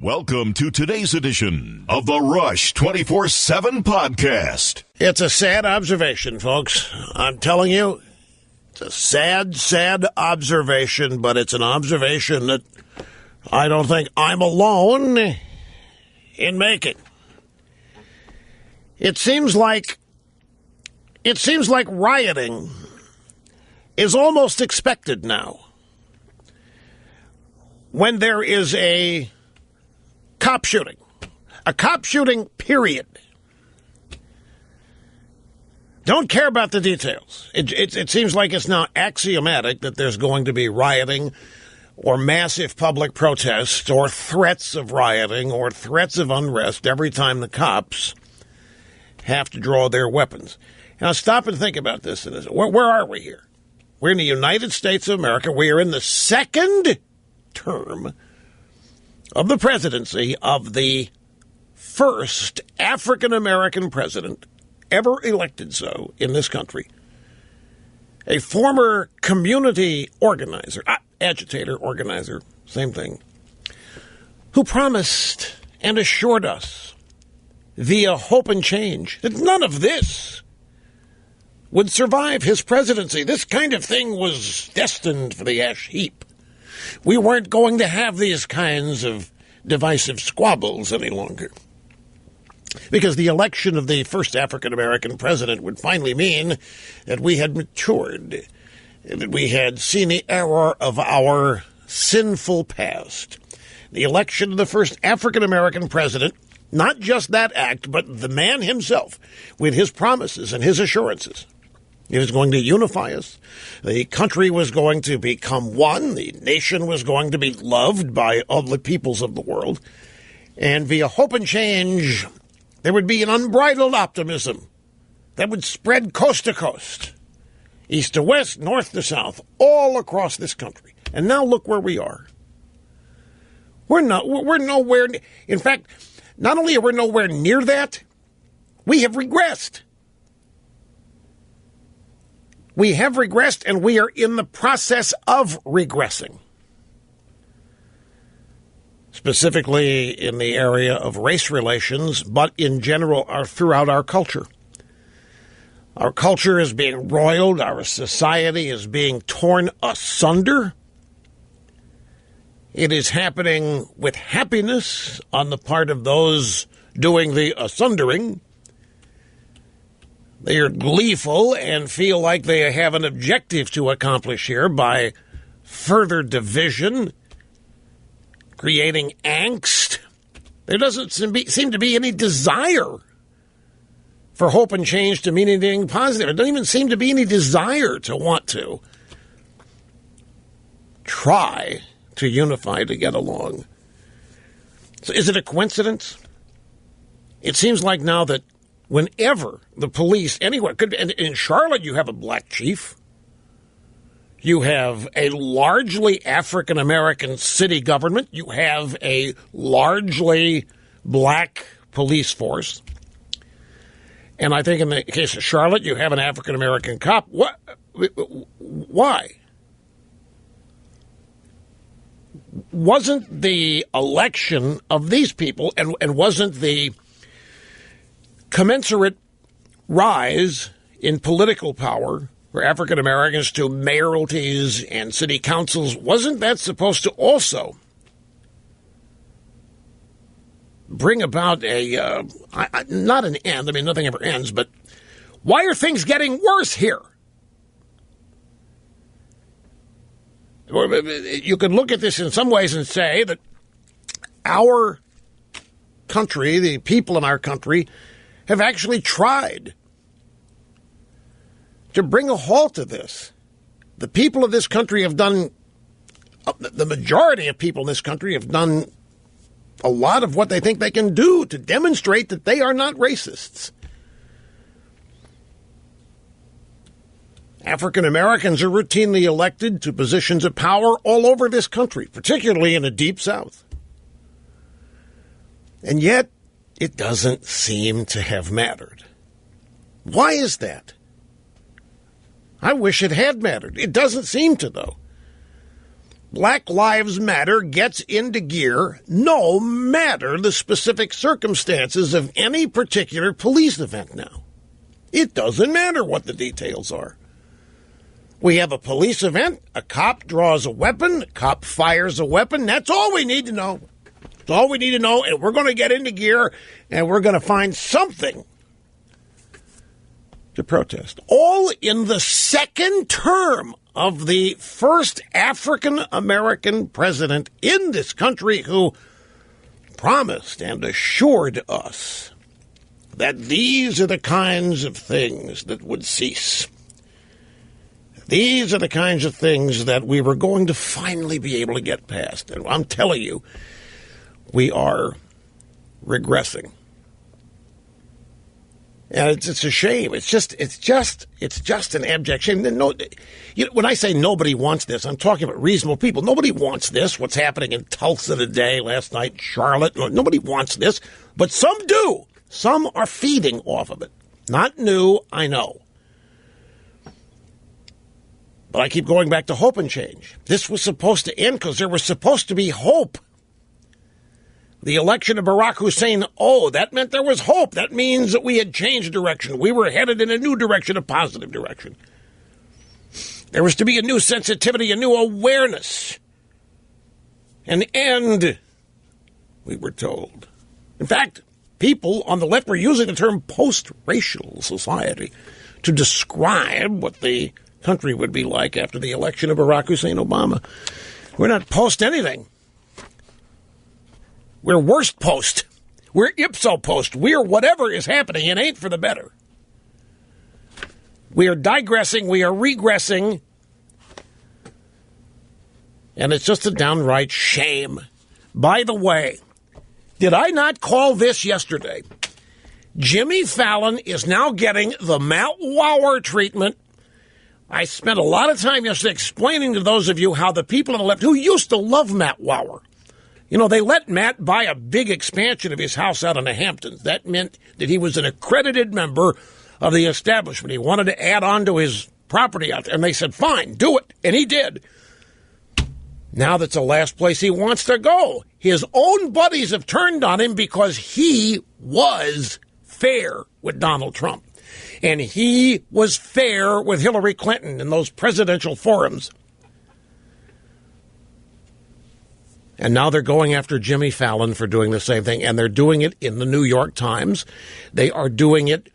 Welcome to today's edition of the Rush 24/7 podcast. It's a sad observation, folks. I'm telling you, it's a sad, sad observation, but it's an observation that I don't think I'm alone in making. It seems like rioting is almost expected now. When there is a cop shooting, period. Don't care about the details. It seems like it's now axiomatic that there's going to be rioting or massive public protests or threats of rioting or threats of unrest every time the cops have to draw their weapons. Now stop and think about this. Where are we here? We're in the United States of America. We are in the second term of the presidency of the first African-American president ever elected so in this country. A former community organizer, agitator, organizer, same thing, who promised and assured us via hope and change that none of this would survive his presidency. This kind of thing was destined for the ash heap. We weren't going to have these kinds of divisive squabbles any longer. Because the election of the first African-American president would finally mean that we had matured, that we had seen the error of our sinful past. The election of the first African-American president, not just that act, but the man himself, with his promises and his assurances. It was going to unify us. The country was going to become one. The nation was going to be loved by all the peoples of the world. And via hope and change, there would be an unbridled optimism that would spread coast to coast, east to west, north to south, all across this country. And now look where we are. We're nowhere. In fact, not only are we nowhere near that, we have regressed. We have regressed, and we are in the process of regressing. Specifically in the area of race relations, but in general throughout our culture. Our culture is being roiled. Our society is being torn asunder. It is happening with happiness on the part of those doing the asundering. They are gleeful and feel like they have an objective to accomplish here by further division, creating angst. There doesn't seem to be any desire for hope and change to mean anything positive. There doesn't even seem to be any desire to want to try to unify, to get along. So is it a coincidence? It seems like now that whenever the police, anywhere, could be, in Charlotte, you have a black chief. You have a largely African-American city government. You have a largely black police force. And I think in the case of Charlotte, you have an African-American cop. What? Why? Wasn't the election of these people and wasn't the commensurate rise in political power for African Americans to mayoralties and city councils, wasn't that supposed to also bring about not an end? I mean, nothing ever ends, but why are things getting worse here? You could look at this in some ways and say that our country, the people in our country, have actually tried to bring a halt to this. The people of this country have done, the majority of people in this country have done a lot of what they think they can do to demonstrate that they are not racists. African Americans are routinely elected to positions of power all over this country, particularly in the Deep South. And yet, it doesn't seem to have mattered. Why is that? I wish it had mattered. It doesn't seem to, though. Black Lives Matter gets into gear no matter the specific circumstances of any particular police event now. It doesn't matter what the details are. We have a police event, a cop draws a weapon, a cop fires a weapon. That's all we need to know. That's all we need to know, and we're going to get into gear, and we're going to find something to protest. All in the second term of the first African-American president in this country who promised and assured us that these are the kinds of things that would cease. These are the kinds of things that we were going to finally be able to get past. And I'm telling you, we are regressing. And it's a shame. It's just an abject shame. No, when I say nobody wants this, I'm talking about reasonable people. Nobody wants this. What's happening in Tulsa today, last night, Charlotte. Nobody wants this, but some do. Some are feeding off of it. Not new, I know. But I keep going back to hope and change. This was supposed to end because there was supposed to be hope. The election of Barack Hussein, that meant there was hope. That means that we had changed direction. We were headed in a new direction, a positive direction. There was to be a new sensitivity, a new awareness. An end, we were told. In fact, people on the left were using the term post-racial society to describe what the country would be like after the election of Barack Hussein Obama. We're not post anything. We're worst post. We're ipso post. We're whatever is happening. It ain't for the better. We are digressing. We are regressing. And it's just a downright shame. By the way, did I not call this yesterday? Jimmy Fallon is now getting the Matt Lauer treatment. I spent a lot of time yesterday explaining to those of you how the people on the left who used to love Matt Lauer, they let Matt buy a big expansion of his house out in the Hamptons. That meant that he was an accredited member of the establishment. He wanted to add on to his property out there. And they said, fine, do it. And he did. Now that's the last place he wants to go. His own buddies have turned on him because he was fair with Donald Trump. And he was fair with Hillary Clinton in those presidential forums. And now they're going after Jimmy Fallon for doing the same thing. And they're doing it in the New York Times. They are doing it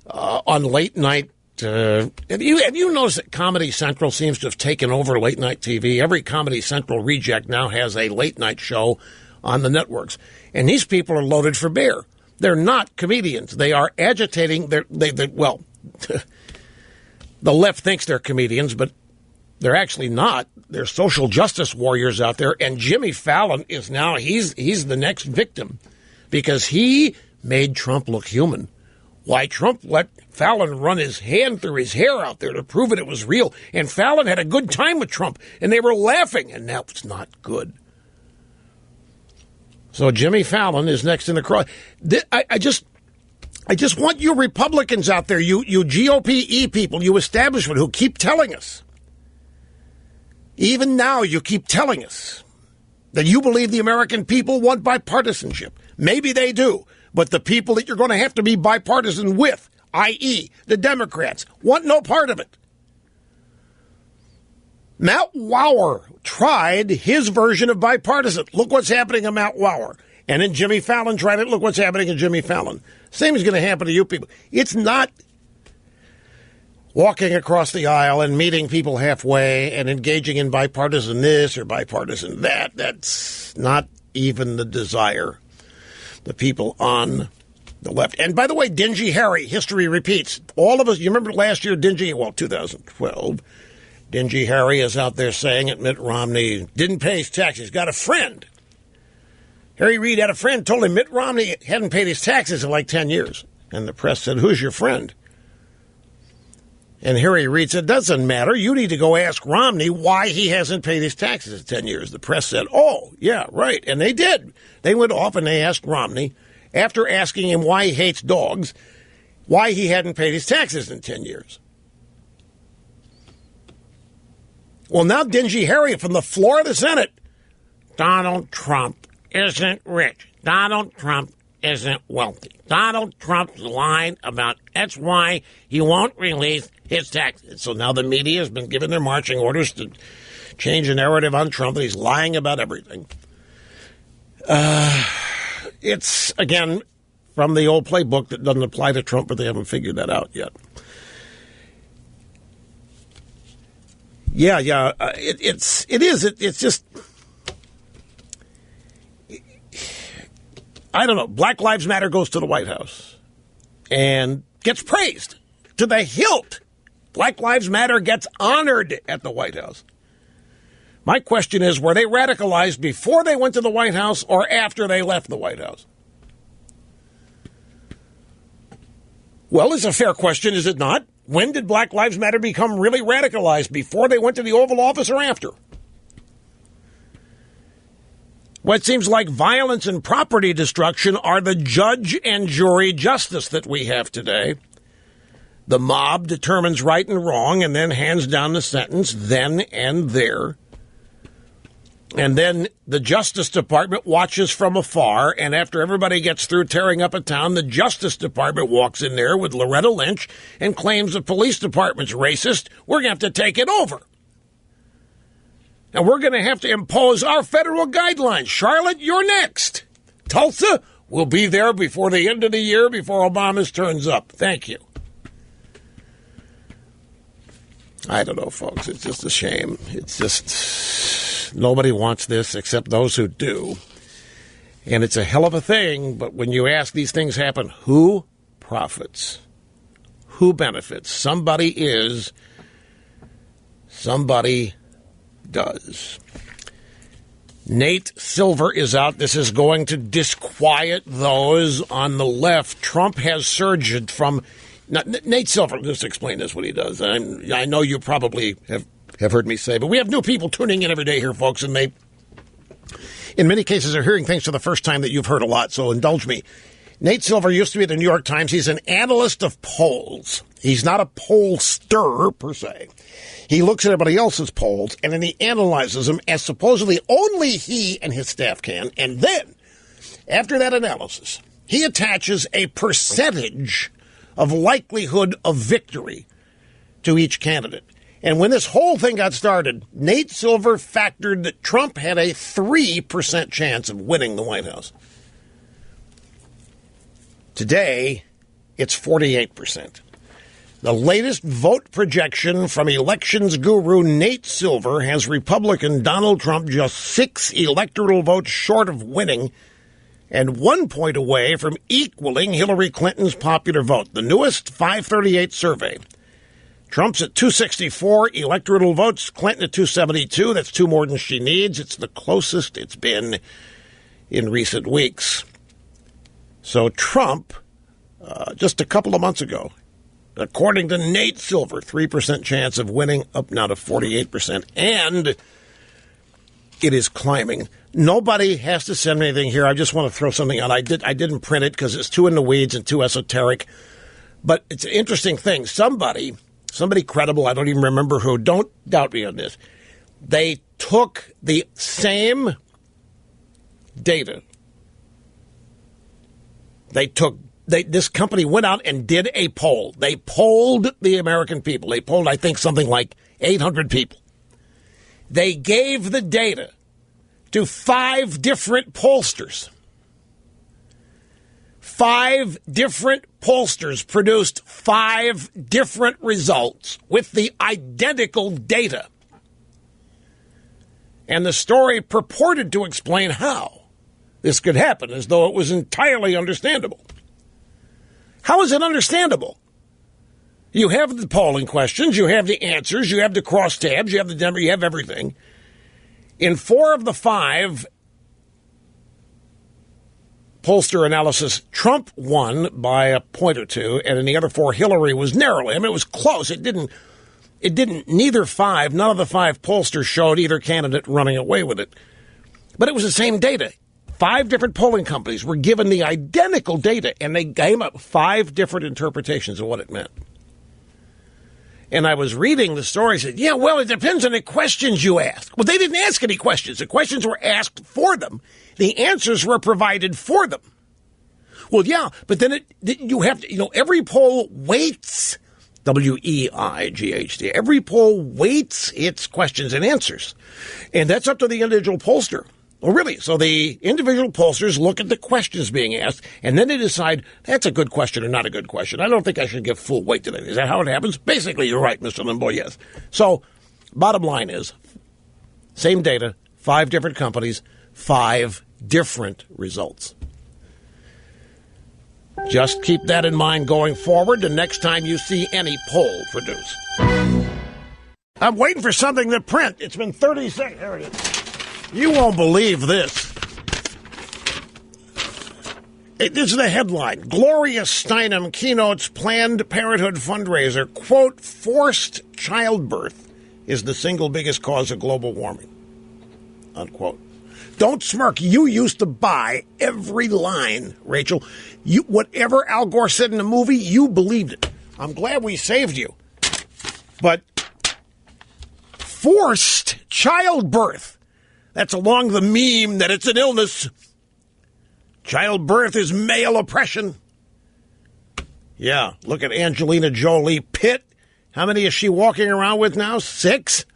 on late night. Have you noticed that Comedy Central seems to have taken over late night TV? Every Comedy Central reject now has a late night show on the networks. And these people are loaded for bear. They're not comedians. They are agitating. The left thinks they're comedians, but they're actually not. They're social justice warriors out there. And Jimmy Fallon is now, he's the next victim because he made Trump look human. Why, Trump let Fallon run his hand through his hair out there to prove that it was real. And Fallon had a good time with Trump, and they were laughing, and that was not good. So Jimmy Fallon is next in the cross. I just want you Republicans out there, you GOP-E people, you establishment who keep telling us, even now you keep telling us that you believe the American people want bipartisanship. Maybe they do, but the people that you're going to have to be bipartisan with, i.e., the Democrats, want no part of it. Matt Lauer tried his version of bipartisan. Look what's happening to Matt Lauer. And then Jimmy Fallon tried it. Look what's happening to Jimmy Fallon. Same is going to happen to you people. It's not walking across the aisle and meeting people halfway and engaging in bipartisan this or bipartisan that. That's not even the desire. The people on the left. And by the way, Dingy Harry, history repeats. All of us, you remember last year, 2012, Dingy Harry is out there saying that Mitt Romney didn't pay his taxes. He's got a friend. Harry Reid had a friend, told him Mitt Romney hadn't paid his taxes in like 10 years. And the press said, who's your friend? And Harry Reid said, doesn't matter. You need to go ask Romney why he hasn't paid his taxes in 10 years. The press said, oh, yeah, right. And they did. They went off and they asked Romney, after asking him why he hates dogs, why he hadn't paid his taxes in 10 years. Well, now Dingy Harry from the floor of the Senate. Donald Trump isn't rich. Donald Trump isn't wealthy. Donald Trump's lying about that's why he won't release his taxes. So now the media has been given their marching orders to change the narrative on Trump that he's lying about everything. It's, again, from the old playbook that doesn't apply to Trump, but they haven't figured that out yet. It's just, I don't know. Black Lives Matter goes to the White House and gets praised to the hilt. Black Lives Matter gets honored at the White House. My question is, were they radicalized before they went to the White House or after they left the White House? Well, it's a fair question, is it not? When did Black Lives Matter become really radicalized? Before they went to the Oval Office or after? What seems like violence and property destruction are the judge and jury justice that we have today. The mob determines right and wrong and then hands down the sentence then and there. And then the Justice Department watches from afar, and after everybody gets through tearing up a town, the Justice Department walks in there with Loretta Lynch and claims the police department's racist. We're going to have to take it over. And we're going to have to impose our federal guidelines. Charlotte, you're next. Tulsa, we'll be there before the end of the year, before Obama's turns up. Thank you. I don't know, folks. It's just a shame. It's just nobody wants this except those who do. And it's a hell of a thing, but when you ask these things happen, who profits? Who benefits? Somebody is, somebody does. Nate Silver is out. This is going to disquiet those on the left. Trump has surged from... Now, Nate Silver, just explain this, what he does. I know you probably have heard me say, but we have new people tuning in every day here, folks, and they, in many cases, are hearing things for the first time that you've heard a lot, so indulge me. Nate Silver used to be at the New York Times. He's an analyst of polls. He's not a pollster, per se. He looks at everybody else's polls, and then he analyzes them as supposedly only he and his staff can, and then, after that analysis, he attaches a percentage of likelihood of victory to each candidate. And when this whole thing got started, Nate Silver factored that Trump had a 3% chance of winning the White House. Today, it's 48%. The latest vote projection from elections guru Nate Silver has Republican Donald Trump just 6 electoral votes short of winning and 1 point away from equaling Hillary Clinton's popular vote. The newest 538 survey. Trump's at 264 electoral votes, Clinton at 272. That's 2 more than she needs. It's the closest it's been in recent weeks. So Trump, just a couple of months ago, according to Nate Silver, 3% chance of winning, up now to 48%. And it is climbing. Nobody has to send me anything here. I just want to throw something out. I didn't print it because it's too in the weeds and too esoteric. But it's an interesting thing. Somebody credible, I don't even remember who, don't doubt me on this. They took the same data. This company went out and did a poll. They polled the American people. They polled, I think, something like 800 people. They gave the data to 5 different pollsters. 5 different pollsters produced 5 different results with the identical data. And the story purported to explain how this could happen, as though it was entirely understandable. How is it understandable? You have the polling questions, you have the answers, you have the crosstabs, you have the number, you have everything. In 4 of the 5 pollster analysis, Trump won by a point or 2, and in the other 4, Hillary was narrowly. I mean, it was close. None of the 5 pollsters showed either candidate running away with it. But it was the same data. 5 different polling companies were given the identical data, and they came up 5 different interpretations of what it meant. And I was reading the story. I said, yeah, well, it depends on the questions you ask. Well, they didn't ask any questions. The questions were asked for them. The answers were provided for them. Well, yeah, but then you have to, every poll weights, W-E-I-G-H-T, every poll weights its questions and answers. And that's up to the individual pollster. Well, really, so the individual pollsters look at the questions being asked, and then they decide, that's a good question or not a good question. I don't think I should give full weight to that. Is that how it happens? Basically, you're right, Mr. Limbaugh, yes. So, bottom line is, same data, 5 different companies, 5 different results. Just keep that in mind going forward the next time you see any poll produced. I'm waiting for something to print. It's been 30 seconds. There it is. You won't believe this. This is the headline. Gloria Steinem keynotes Planned Parenthood fundraiser. Quote, forced childbirth is the single biggest cause of global warming. Unquote. Don't smirk. You used to buy every line, Rachel. Whatever Al Gore said in the movie, you believed it. I'm glad we saved you. But forced childbirth. That's along the meme that it's an illness. Childbirth is male oppression. Yeah, look at Angelina Jolie. Pitt. How many is she walking around with now? 6?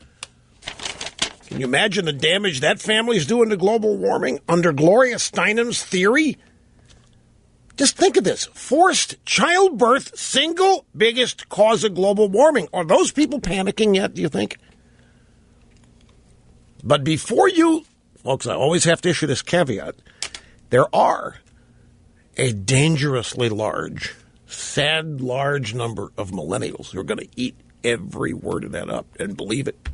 Can you imagine the damage that family's doing to global warming under Gloria Steinem's theory? Just think of this. Forced childbirth, single biggest cause of global warming. Are those people panicking yet, do you think? But before you, folks, I always have to issue this caveat. There are a dangerously large, sad large number of millennials who are going to eat every word of that up and believe it.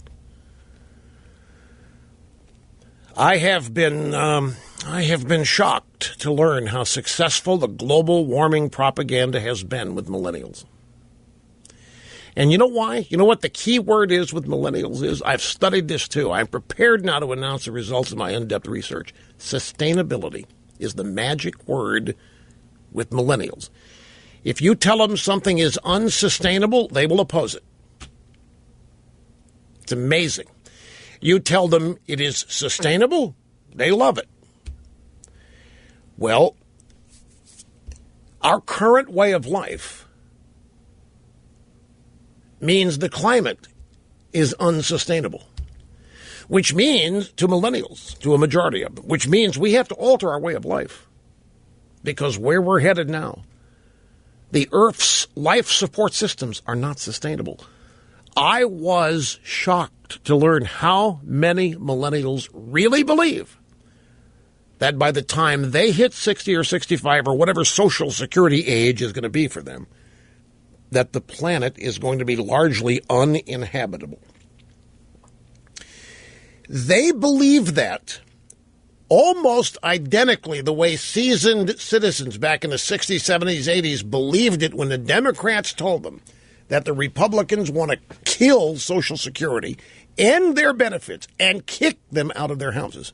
I have been shocked to learn how successful the global warming propaganda has been with millennials. And you know why? You know what the key word is with millennials is? I've studied this too. I'm prepared now to announce the results of my in-depth research. Sustainability is the magic word with millennials. If you tell them something is unsustainable, they will oppose it. It's amazing. You tell them it is sustainable, they love it. Well, our current way of life means the climate is unsustainable, which means to millennials, to a majority of them, which means we have to alter our way of life because where we're headed now, the Earth's life support systems are not sustainable. I was shocked to learn how many millennials really believe that by the time they hit 60 or 65 or whatever Social Security age is going to be for them, that the planet is going to be largely uninhabitable. They believe that almost identically the way seasoned citizens back in the 60s, 70s, 80s believed it when the Democrats told them that the Republicans want to kill Social Security, end their benefits, and kick them out of their houses.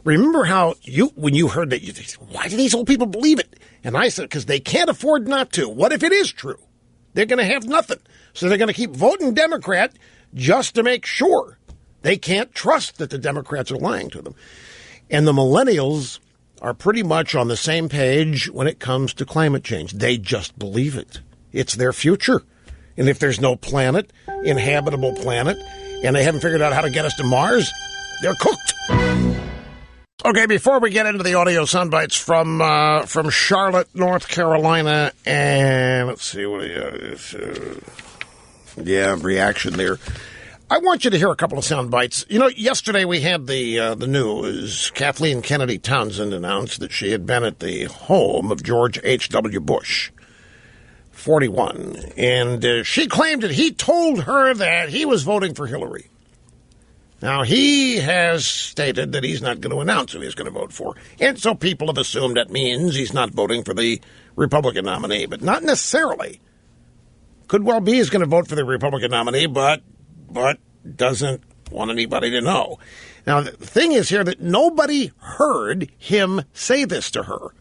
Remember how when you heard that, you said, why do these old people believe it? And I said, because they can't afford not to. What if it is true? They're going to have nothing. So they're going to keep voting Democrat just to make sure. They can't trust that the Democrats are lying to them. And the millennials are pretty much on the same page when it comes to climate change. They just believe it. It's their future. And if there's no planet, inhabitable planet, and they haven't figured out how to get us to Mars, they're cooked. Okay, before we get into the audio soundbites from Charlotte, North Carolina, and let's see what reaction there. I want you to hear a couple of soundbites. You know, yesterday we had the news. Kathleen Kennedy Townsend announced that she had been at the home of George H.W. Bush, 41, and she claimed that he told her that he was voting for Hillary. Now, he has stated that he's not going to announce who he's going to vote for. And so people have assumed that means he's not voting for the Republican nominee, but not necessarily. Could well be he's going to vote for the Republican nominee, but doesn't want anybody to know. Now, the thing is here that nobody heard him say this to her.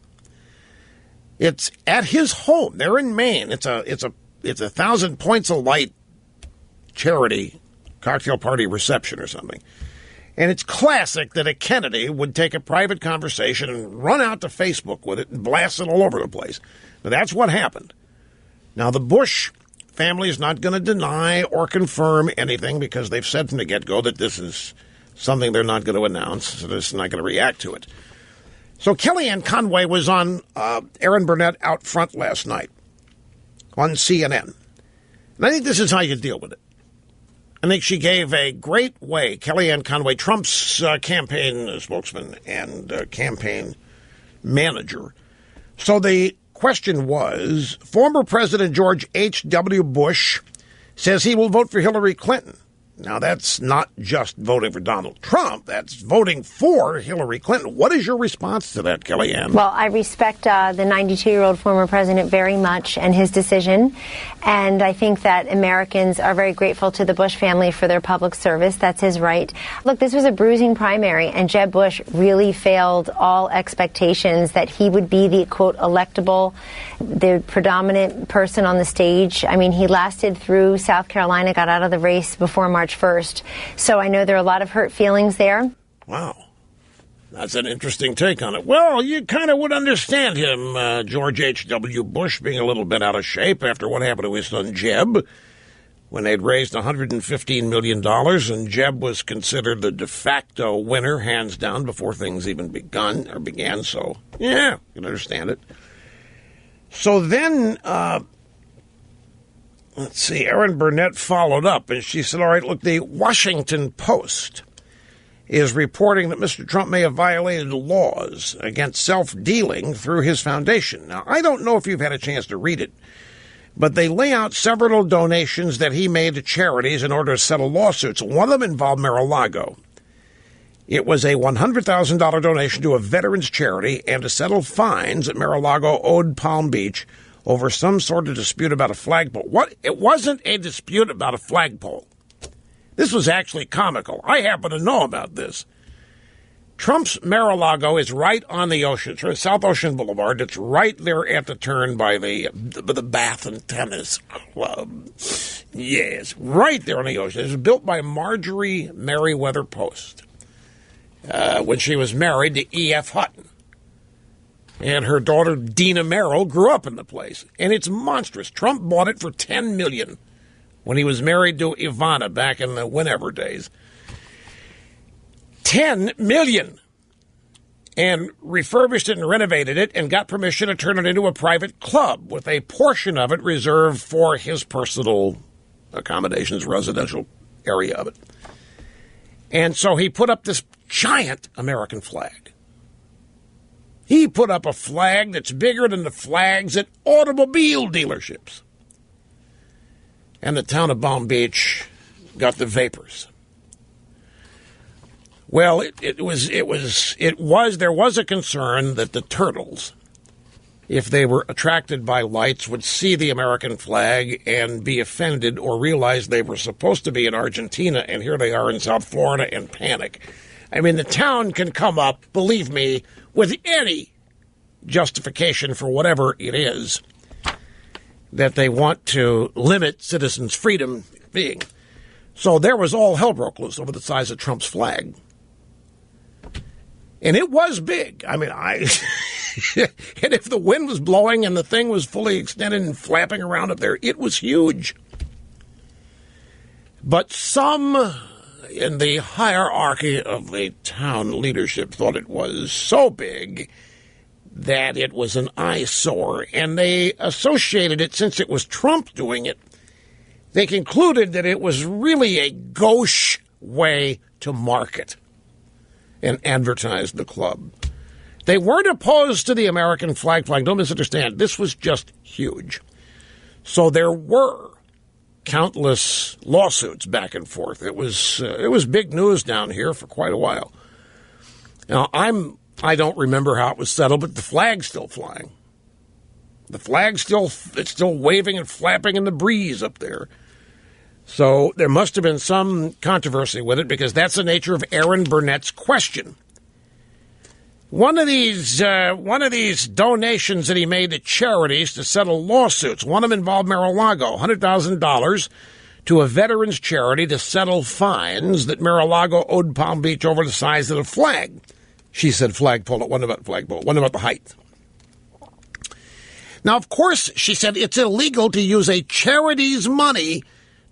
It's at his home. They're in Maine. It's a 1,000 points of light charity cocktail party reception or something. And it's classic that a Kennedy would take a private conversation and run out to Facebook with it and blast it all over the place. But that's what happened. Now, the Bush family is not going to deny or confirm anything because they've said from the get-go that this is something they're not going to announce, so they're not going to react to it. So Kellyanne Conway was on Erin Burnett Out Front last night on CNN. And I think this is how you deal with it. I think she gave a great way, Kellyanne Conway, Trump's campaign spokesman and campaign manager. So the question was, former President George H.W. Bush says he will vote for Hillary Clinton. Now, that's not just voting for Donald Trump. That's voting for Hillary Clinton. What is your response to that, Kellyanne? Well, I respect the 92-year-old former president very much and his decision. And I think that Americans are very grateful to the Bush family for their public service. That's his right. Look, this was a bruising primary, and Jeb Bush really failed all expectations that he would be the, quote, electable, the predominant person on the stage. I mean, he lasted through South Carolina, got out of the race before March 1st. So I know there are a lot of hurt feelings there. Wow. That's an interesting take on it. Well, you kind of would understand him, George H.W. Bush, being a little bit out of shape after what happened to his son Jeb when they'd raised $115 million, and Jeb was considered the de facto winner, hands down, before things even began. So, yeah, you can understand it. So then, let's see, Erin Burnett followed up, and she said, all right, look, the Washington Post is reporting that Mr. Trump may have violated laws against self-dealing through his foundation. Now, I don't know if you've had a chance to read it, but they lay out several donations that he made to charities in order to settle lawsuits. One of them involved Mar-a-Lago. It was a $100,000 donation to a veterans charity and to settle fines that Mar-a-Lago owed Palm Beach over some sort of dispute about a flagpole. What? It wasn't a dispute about a flagpole. This was actually comical. I happen to know about this. Trump's Mar-a-Lago is right on the ocean, South Ocean Boulevard. It's right there at the turn by the Bath and Tennis Club. Yes, right there on the ocean. It was built by Marjorie Merriweather Post when she was married to E.F. Hutton. And her daughter, Dina Merrill, grew up in the place. And it's monstrous. Trump bought it for $10 million when he was married to Ivana back in the whenever days. $10 million. And refurbished it and renovated it and got permission to turn it into a private club with a portion of it reserved for his personal accommodations, residential area of it. And so he put up this giant American flag. He put up a flag that's bigger than the flags at automobile dealerships. And the town of Palm Beach got the vapors. Well, there was a concern that the turtles, if they were attracted by lights, would see the American flag and be offended or realize they were supposed to be in Argentina and here they are in South Florida and panic. I mean, the town can come up, believe me, with any justification for whatever it is that they want to limit citizens' freedom being. So there was all hell broke loose over the size of Trump's flag. And it was big. I mean, and if the wind was blowing and the thing was fully extended and flapping around up there, it was huge. But some in the hierarchy of the town leadership thought it was so big that it was an eyesore, and they associated it, since it was Trump doing it, they concluded that it was really a gauche way to market and advertise the club. They weren't opposed to the American flag flying. Don't misunderstand. This was just huge. So there were countless lawsuits back and forth. It was big news down here for quite a while. Now, I don't remember how it was settled, but the flag's still flying. The flag's it's still waving and flapping in the breeze up there. So there must have been some controversy with it, because that's the nature of Erin Burnett's question. One of these donations that he made to charities to settle lawsuits, one of them involved Mar-a-Lago, $100,000 to a veterans charity to settle fines that Mar-a-Lago owed Palm Beach over the size of the flag. She said flagpole. It wasn't about flagpole. It wasn't about the height. Now, of course, she said it's illegal to use a charity's money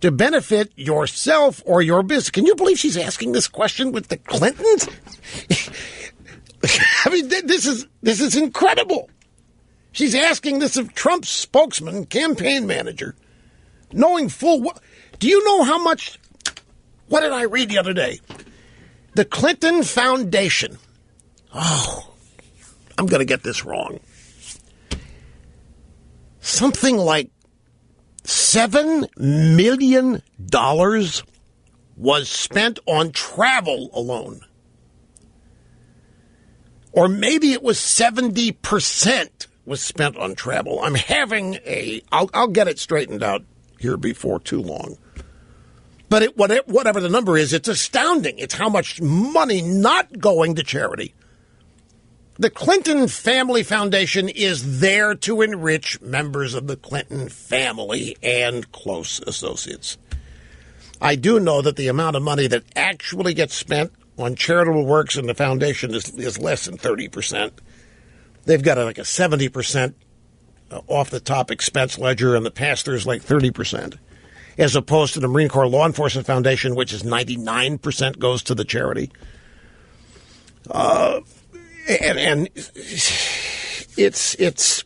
to benefit yourself or your business. Can you believe she's asking this question with the Clintons? I mean, this is incredible. She's asking this of Trump's spokesman, campaign manager, knowing full well. Do you know how much? What did I read the other day? The Clinton Foundation. Oh, I'm going to get this wrong. Something like $7 million was spent on travel alone. Or maybe it was 70% was spent on travel. I'm having I'll get it straightened out here before too long. But whatever the number is, it's astounding. It's how much money not going to charity. The Clinton Family Foundation is there to enrich members of the Clinton family and close associates. I do know that the amount of money that actually gets spent on charitable works in the foundation is less than 30%. They've got like a 70% off-the-top expense ledger, and the pastor's like 30%, as opposed to the Marine Corps Law Enforcement Foundation, which is 99% goes to the charity. And it's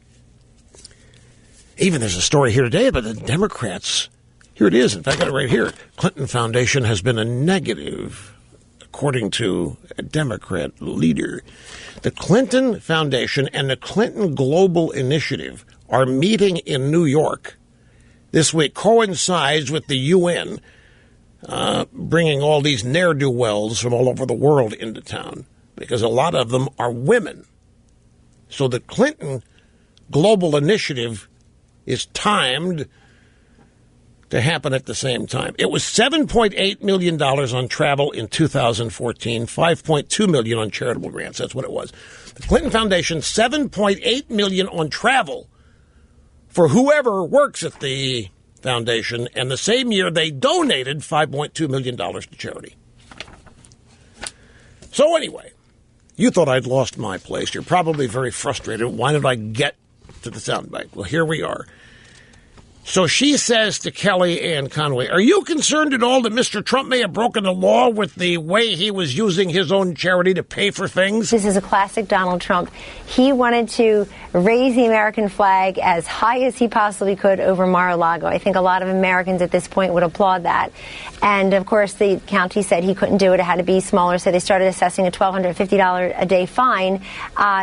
even there's a story here today about the Democrats. Here it is. In fact, I got it right here. Clinton Foundation has been a negative, according to a Democrat leader. The Clinton Foundation and the Clinton Global Initiative are meeting in New York this week. Coincides with the UN bringing all these ne'er-do-wells from all over the world into town, because a lot of them are women. So the Clinton Global Initiative is timed to happen at the same time. It was $7.8 million on travel in 2014, $5.2 million on charitable grants. That's what it was. The Clinton Foundation, $7.8 million on travel for whoever works at the foundation, and the same year they donated $5.2 million to charity. So anyway, you thought I'd lost my place. You're probably very frustrated. Why did I get to the soundbite? Well, here we are. So she says to Kellyanne Conway, are you concerned at all that Mr. Trump may have broken the law with the way he was using his own charity to pay for things? This is a classic Donald Trump. He wanted to raise the American flag as high as he possibly could over Mar-a-Lago. I think a lot of Americans at this point would applaud that. And, of course, the county said he couldn't do it. It had to be smaller, so they started assessing a $1,250 a day fine.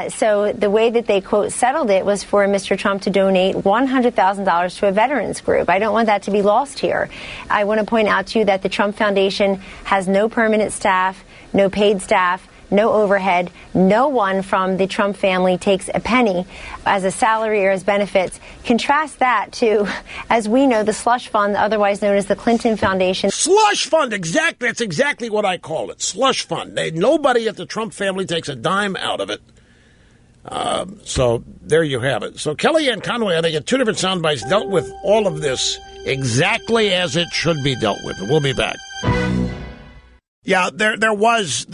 So the way that they, quote, settled it was for Mr. Trump to donate $100,000 to a veterans group. I don't want that to be lost here. I want to point out to you that the Trump Foundation has no permanent staff, no paid staff, no overhead. No one from the Trump family takes a penny as a salary or as benefits. Contrast that to, as we know, the slush fund, otherwise known as the Clinton Foundation. Slush fund, exactly. That's exactly what I call it. Slush fund. Nobody at the Trump family takes a dime out of it. So there you have it. So Kellyanne Conway, I think, in two different sound bites, dealt with all of this exactly as it should be dealt with. We'll be back. Yeah, there was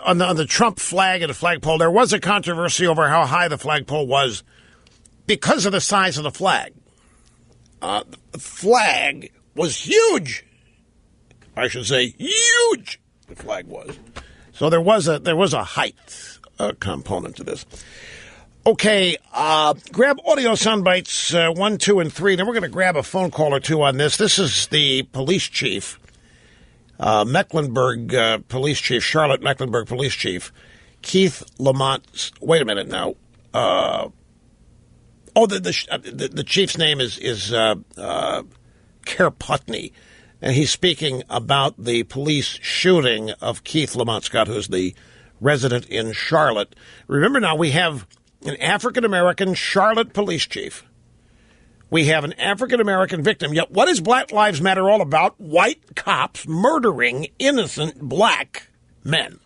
on the Trump flag and the flagpole, there was a controversy over how high the flagpole was because of the size of the flag. The flag was huge. I should say huge. The flag was. So there was a height component to this. Okay, grab audio sound bites 1, 2, and 3. Then we're going to grab a phone call or two on this. This is the police chief. Mecklenburg Police Chief, Charlotte Mecklenburg Police Chief, Keith Lamont. Wait a minute now. The chief's name is Kerr Putney, and he's speaking about the police shooting of Keith Lamont Scott, who's the resident in Charlotte. Remember now, we have an African-American Charlotte police chief. We have an African-American victim. Yet what is Black Lives Matter all about? White cops murdering innocent black men.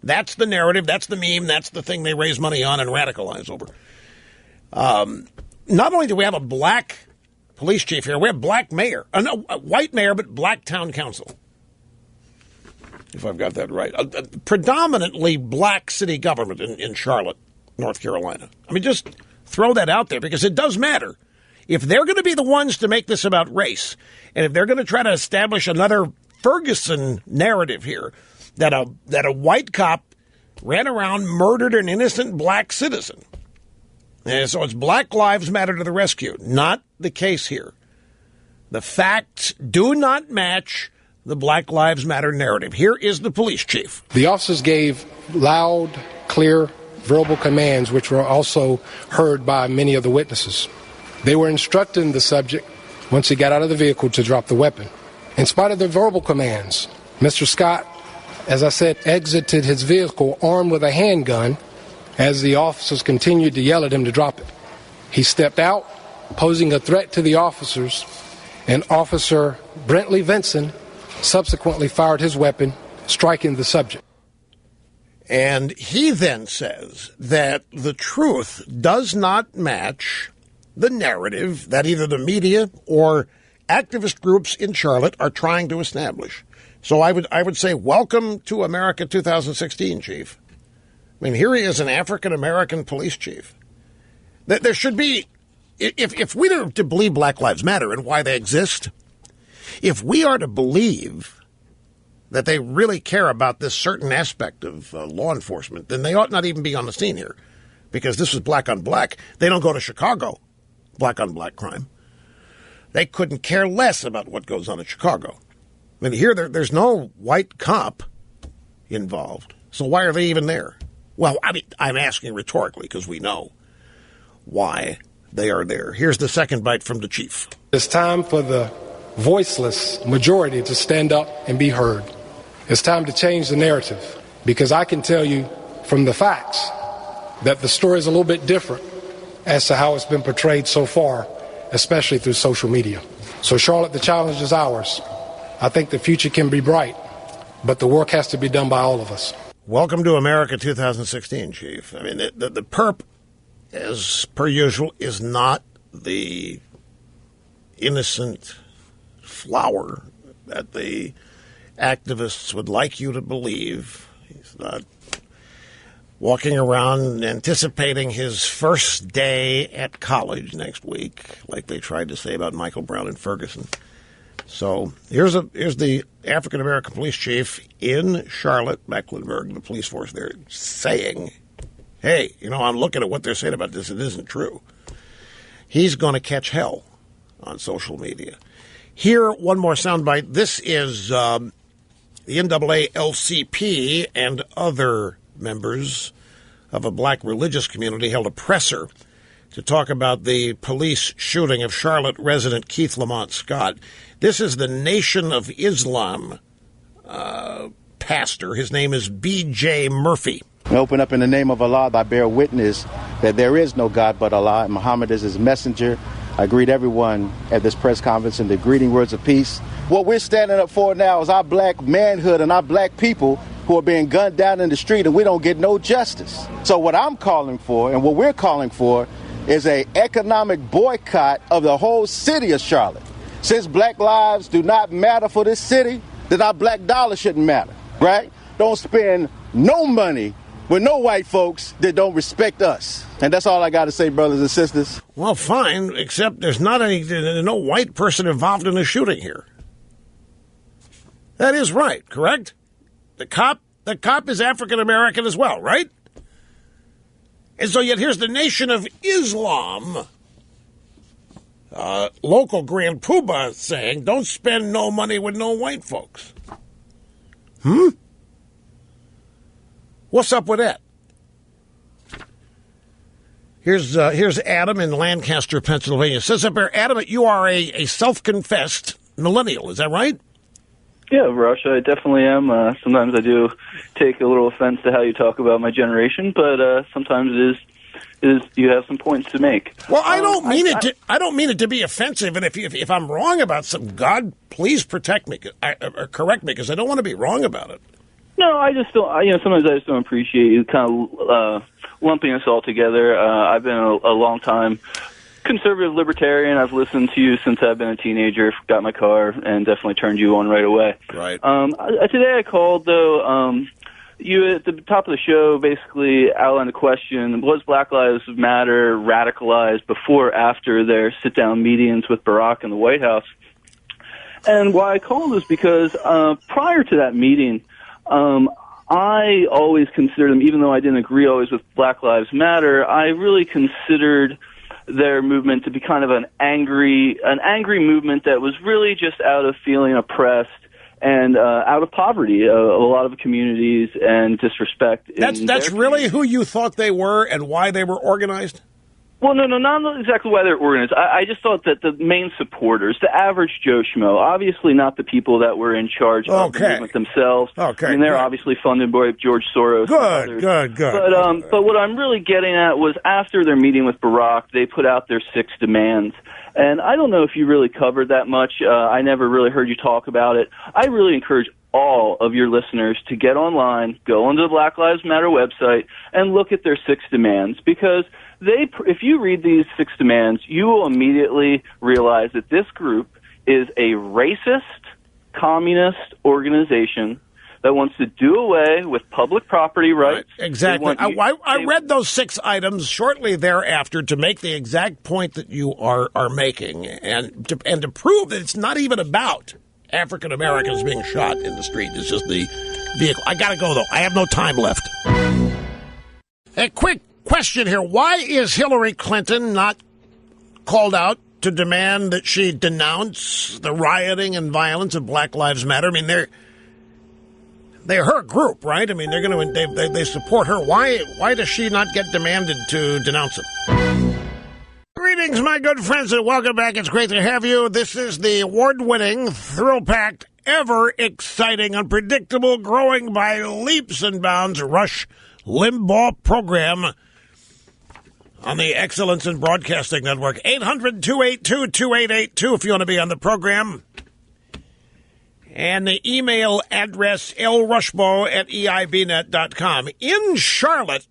That's the narrative. That's the meme. That's the thing they raise money on and radicalize over. Not only do we have a black police chief here. We have black mayor. No, white mayor, but black town council. If I've got that right. Predominantly black city government in Charlotte, North Carolina. I mean, just throw that out there because it does matter. If they're going to be the ones to make this about race, and if they're going to try to establish another Ferguson narrative here, that a white cop ran around, murdered an innocent black citizen. And so it's Black Lives Matter to the rescue. Not the case here. The facts do not match the Black Lives Matter narrative. Here is the police chief. The officers gave loud, clear, verbal commands, which were also heard by many of the witnesses. They were instructing the subject, once he got out of the vehicle, to drop the weapon. In spite of the verbal commands, Mr. Scott, as I said, exited his vehicle armed with a handgun as the officers continued to yell at him to drop it. He stepped out, posing a threat to the officers, and Officer Brentley Vinson subsequently fired his weapon, striking the subject. And he then says that the truth does not match the narrative that either the media or activist groups in Charlotte are trying to establish. So I would say, welcome to America 2016, Chief. I mean, here he is, an African-American police chief. There should be, if we are to believe Black Lives Matter and why they exist, if we are to believe that they really care about this certain aspect of law enforcement, then they ought not even be on the scene here, because this is black on black. They don't go to Chicago, black on black crime. They couldn't care less about what goes on in Chicago. I mean, here there's no white cop involved, so why are they even there? Well, I mean, I'm asking rhetorically because we know why they are there. Here's the second bite from the chief. It's time for the voiceless majority to stand up and be heard. It's time to change the narrative, because I can tell you from the facts that the story is a little bit different as to how it's been portrayed so far, especially through social media. So, Charlotte, the challenge is ours. I think the future can be bright, but the work has to be done by all of us. Welcome to America 2016, Chief. I mean, the perp, as per usual, is not the innocent flower that the activists would like you to believe. He's not walking around anticipating his first day at college next week, like they tried to say about Michael Brown and Ferguson. So here's the African-American police chief in Charlotte, Mecklenburg, the police force there, saying, hey, I'm looking at what they're saying about this. It isn't true. He's going to catch hell on social media. Here, one more soundbite. This is the NAACP and other members of a black religious community held a presser to talk about the police shooting of Charlotte resident Keith Lamont Scott. This is the Nation of Islam pastor. His name is B.J. Murphy. I open up in the name of Allah. I bear witness that there is no God but Allah, and Muhammad is his messenger. I greet everyone at this press conference in the greeting words of peace. What we're standing up for now is our black manhood and our black people who are being gunned down in the street, and we don't get no justice. So what I'm calling for and what we're calling for is an economic boycott of the whole city of Charlotte. Since black lives do not matter for this city, then our black dollar shouldn't matter, right? Don't spend no money with no white folks that don't respect us. And that's all I got to say, brothers and sisters. Well, fine, except there's no white person involved in the shooting here. That is right, correct? The cop is African-American as well, right? And so yet here's the Nation of Islam, local Grand Poobah saying, don't spend no money with no white folks. What's up with that? Here's Adam in Lancaster, Pennsylvania. Says up there, Adam, you are a self-confessed millennial. Is that right? Yeah, Rush, I definitely am. Sometimes I do take a little offense to how you talk about my generation, but sometimes it is you have some points to make. Well, I don't mean it to be offensive, and if I'm wrong about something, God, please protect me or correct me, because I don't want to be wrong about it. No, I just don't. Sometimes I just don't appreciate you kind of lumping us all together. I've been a long time conservative libertarian. I've listened to you since I've been a teenager, got my car, and definitely turned you on right away. Right. Today I called, though. You, at the top of the show, basically outlined the question, was Black Lives Matter radicalized before or after their sit-down meetings with Barack in the White House? And why I called is because prior to that meeting, I always considered them, even though I didn't agree always with Black Lives Matter, I really considered their movement to be kind of an angry movement that was really just out of feeling oppressed and out of poverty of a lot of communities and disrespect. That's really who you thought they were and why they were organized? Well, no, not exactly why they're organized. I just thought that the main supporters, the average Joe Schmo, obviously not the people that were in charge of the movement themselves. Okay. I mean, they're obviously funded by George Soros. Good. But what I'm really getting at was after their meeting with Barack, they put out their 6 demands. And I don't know if you really covered that much. I never really heard you talk about it. I really encourage all of your listeners to get online, go onto the Black Lives Matter website, and look at their 6 demands, because if you read these 6 demands, you will immediately realize that this group is a racist, communist organization that wants to do away with public property rights. Right. Exactly. I read those 6 items shortly thereafter to make the exact point that you are making, and to prove that it's not even about African Americans being shot in the street. It's just the vehicle. I got to go, though. I have no time left. A quick question here. Why is Hillary Clinton not called out to demand that she denounce the rioting and violence of Black Lives Matter? I mean, they're her group, right? I mean, they're going to they support her. Why does she not get demanded to denounce them? Greetings, my good friends, and welcome back. It's great to have you. This is the award-winning, thrill-packed, ever-exciting, unpredictable, growing by leaps and bounds Rush Limbaugh program on the Excellence in Broadcasting Network. 800-282-2882 if you want to be on the program. And the email address, lrushbaugh@eibnet.com. In Charlotte,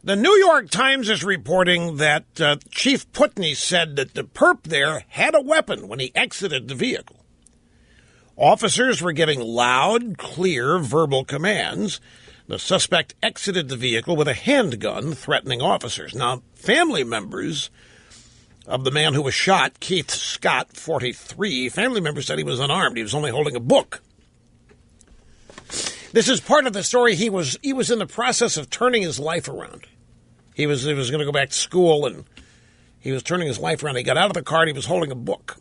the New York Times is reporting that Chief Putney said that the perp there had a weapon when he exited the vehicle. Officers were giving loud, clear verbal commands. The suspect exited the vehicle with a handgun, threatening officers. Now, family members of the man who was shot, Keith Scott, 43, family members said he was unarmed. He was only holding a book. This is part of the story. He was in the process of turning his life around. He was going to go back to school, and he was turning his life around. He got out of the car, and he was holding a book.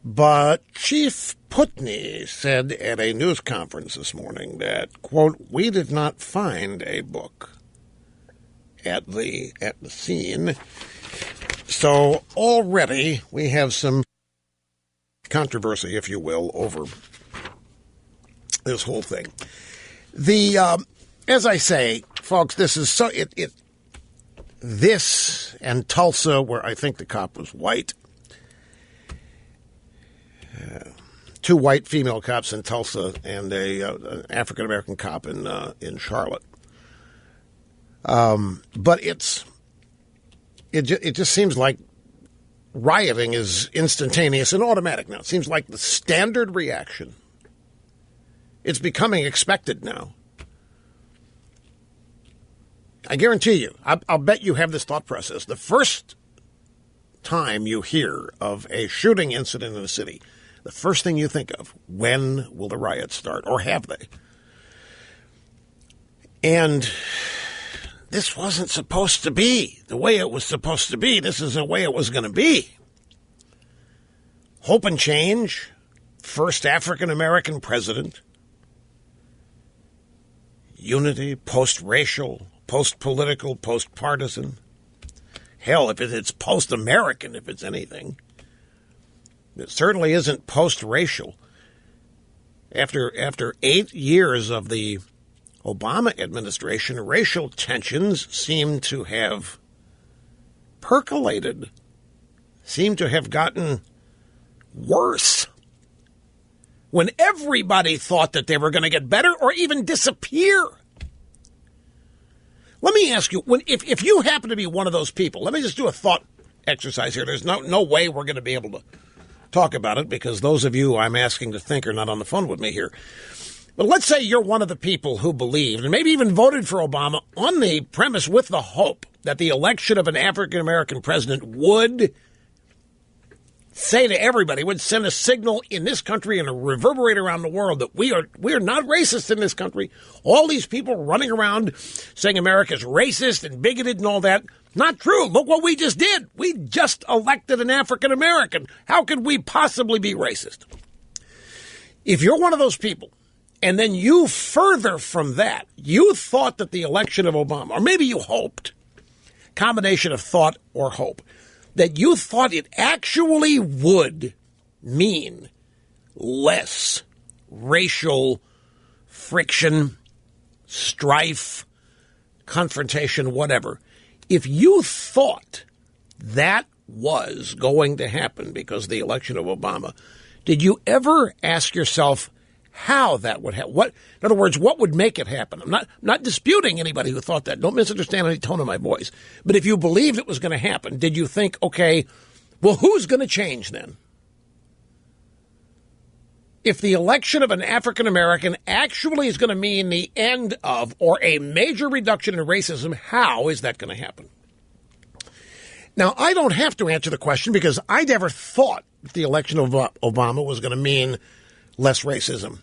But Chief Putney said at a news conference this morning that, quote, "We did not find a book at the scene." So already we have some controversy, if you will, over this whole thing. As I say, folks, this is so this and Tulsa, where I think the cop was white. 2 white female cops in Tulsa and an African American cop in Charlotte. But it just seems like rioting is instantaneous and automatic now. It seems like the standard reaction. It's becoming expected now. I guarantee you, I'll bet you have this thought process. The first time you hear of a shooting incident in a city, the first thing you think of, when will the riots start, or have they? And this wasn't supposed to be the way it was supposed to be. This is the way it was going to be. Hope and change, first African-American president, unity, post-racial, post-political, post-partisan. Hell, if it's post-American, if it's anything. It certainly isn't post-racial. After 8 years of the Obama administration, racial tensions seem to have percolated, seem to have gotten worse. When everybody thought that they were going to get better or even disappear. Let me ask you, if you happen to be one of those people, let me just do a thought exercise here. There's no way we're going to be able to talk about it because those of you I'm asking to think are not on the phone with me here. But let's say you're one of the people who believed and maybe even voted for Obama on the premise with the hope that the election of an African-American president would say to everybody, would send a signal in this country and reverberate around the world that we are not racist in this country. All these people running around saying America's racist and bigoted and all that. Not true. Look what we just did. We just elected an African-American. How could we possibly be racist? If you're one of those people, and then you further from that, you thought that the election of Obama, or maybe you hoped, combination of thought or hope, that you thought it actually would mean less racial friction, strife, confrontation, whatever. If you thought that was going to happen because of the election of Obama, did you ever ask yourself how that would happen? In other words, what would make it happen? I'm not disputing anybody who thought that. Don't misunderstand any tone of my voice. But if you believed it was going to happen, did you think, okay, well, who's going to change then? If the election of an African-American actually is going to mean the end of or a major reduction in racism, how is that going to happen? Now, I don't have to answer the question because I never thought the election of Obama was going to mean less racism.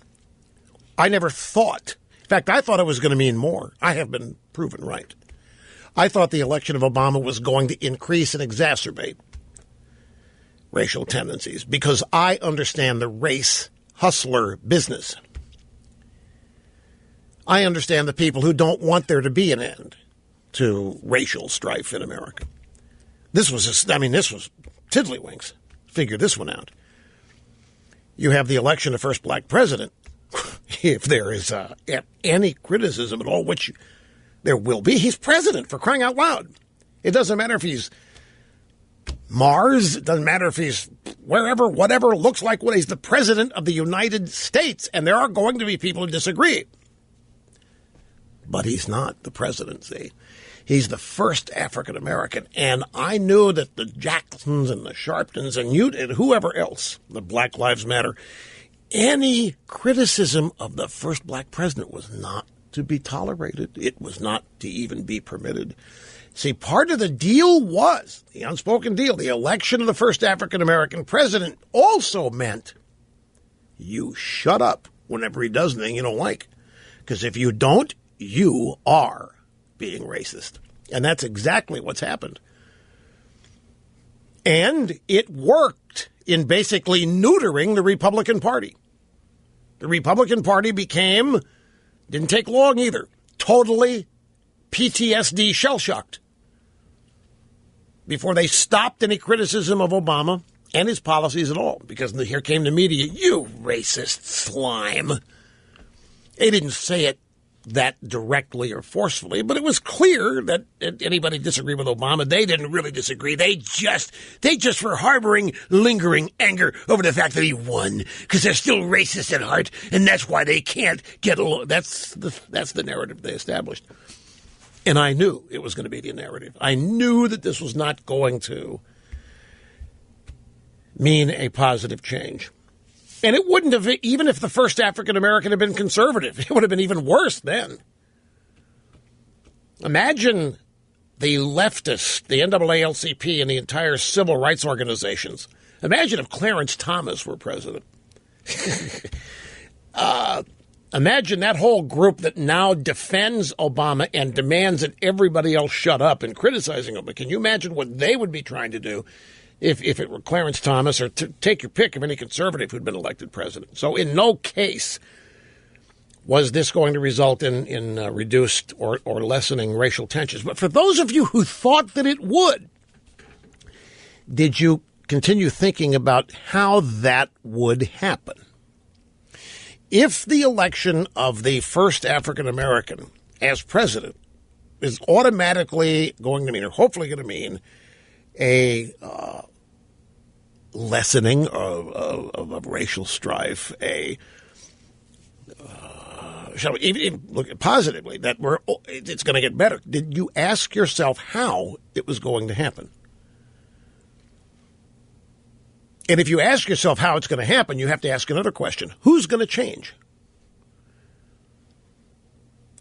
I never thought. In fact, I thought it was going to mean more. I have been proven right. I thought the election of Obama was going to increase and exacerbate racial tendencies because I understand the race hustler business. I understand the people who don't want there to be an end to racial strife in America. This was tiddlywinks. Figure this one out. You have the election of first black president. If there is any criticism at all, which there will be, he's president, for crying out loud. It doesn't matter if he's Mars. It doesn't matter if he's wherever, whatever, looks like what he's the president of the United States. And there are going to be people who disagree. But he's not the presidency. He's the first African-American. And I knew that the Jacksons and the Sharptons and whoever else, the Black Lives Matter, any criticism of the first black president was not to be tolerated. It was not to even be permitted. See, part of the deal was, the unspoken deal, the election of the first African-American president also meant you shut up whenever he does anything you don't like. Because if you don't, you are being racist. And that's exactly what's happened. And it worked in basically neutering the Republican Party. The Republican Party didn't take long either, totally PTSD shell-shocked before they stopped any criticism of Obama and his policies at all. Because here came the media, you racist slime. They didn't say it that directly or forcefully, but it was clear that anybody disagreed with Obama, they didn't really disagree. They just were harboring lingering anger over the fact that he won because they're still racist at heart, and that's why they can't get along. That's the narrative they established. And I knew it was going to be the narrative. I knew that this was not going to mean a positive change. And it wouldn't have, even if the first African-American had been conservative, it would have been even worse then. Imagine the leftists, the NAACP, and the entire civil rights organizations. Imagine if Clarence Thomas were president. Imagine that whole group that now defends Obama and demands that everybody else shut up and criticizing him. Can you imagine what they would be trying to do if it were Clarence Thomas, or take your pick of any conservative who'd been elected president? So in no case was this going to result in reduced or lessening racial tensions. But for those of you who thought that it would, did you continue thinking about how that would happen? If the election of the first African-American as president is automatically going to mean, or hopefully going to mean, a lessening of racial strife, shall we even look positively, that it's going to get better. Did you ask yourself how it was going to happen? And if you ask yourself how it's going to happen, you have to ask another question. Who's going to change?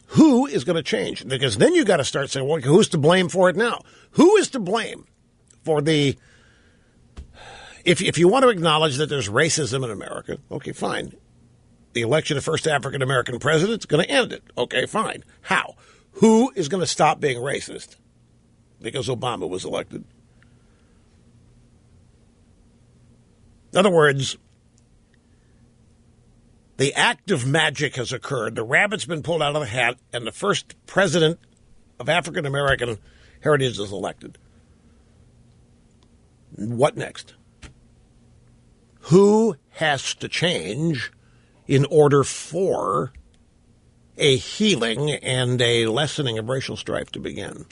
Who is going to change? Because then you got to start saying, well, who's to blame for it now? Who is to blame for the... If you want to acknowledge that there's racism in America, okay, fine. The election of first African-American president is going to end it. Okay, fine. How? Who is going to stop being racist because Obama was elected? In other words, the act of magic has occurred. The rabbit's been pulled out of the hat, and the first president of African-American heritage is elected. What next? Who has to change in order for a healing and a lessening of racial strife to begin?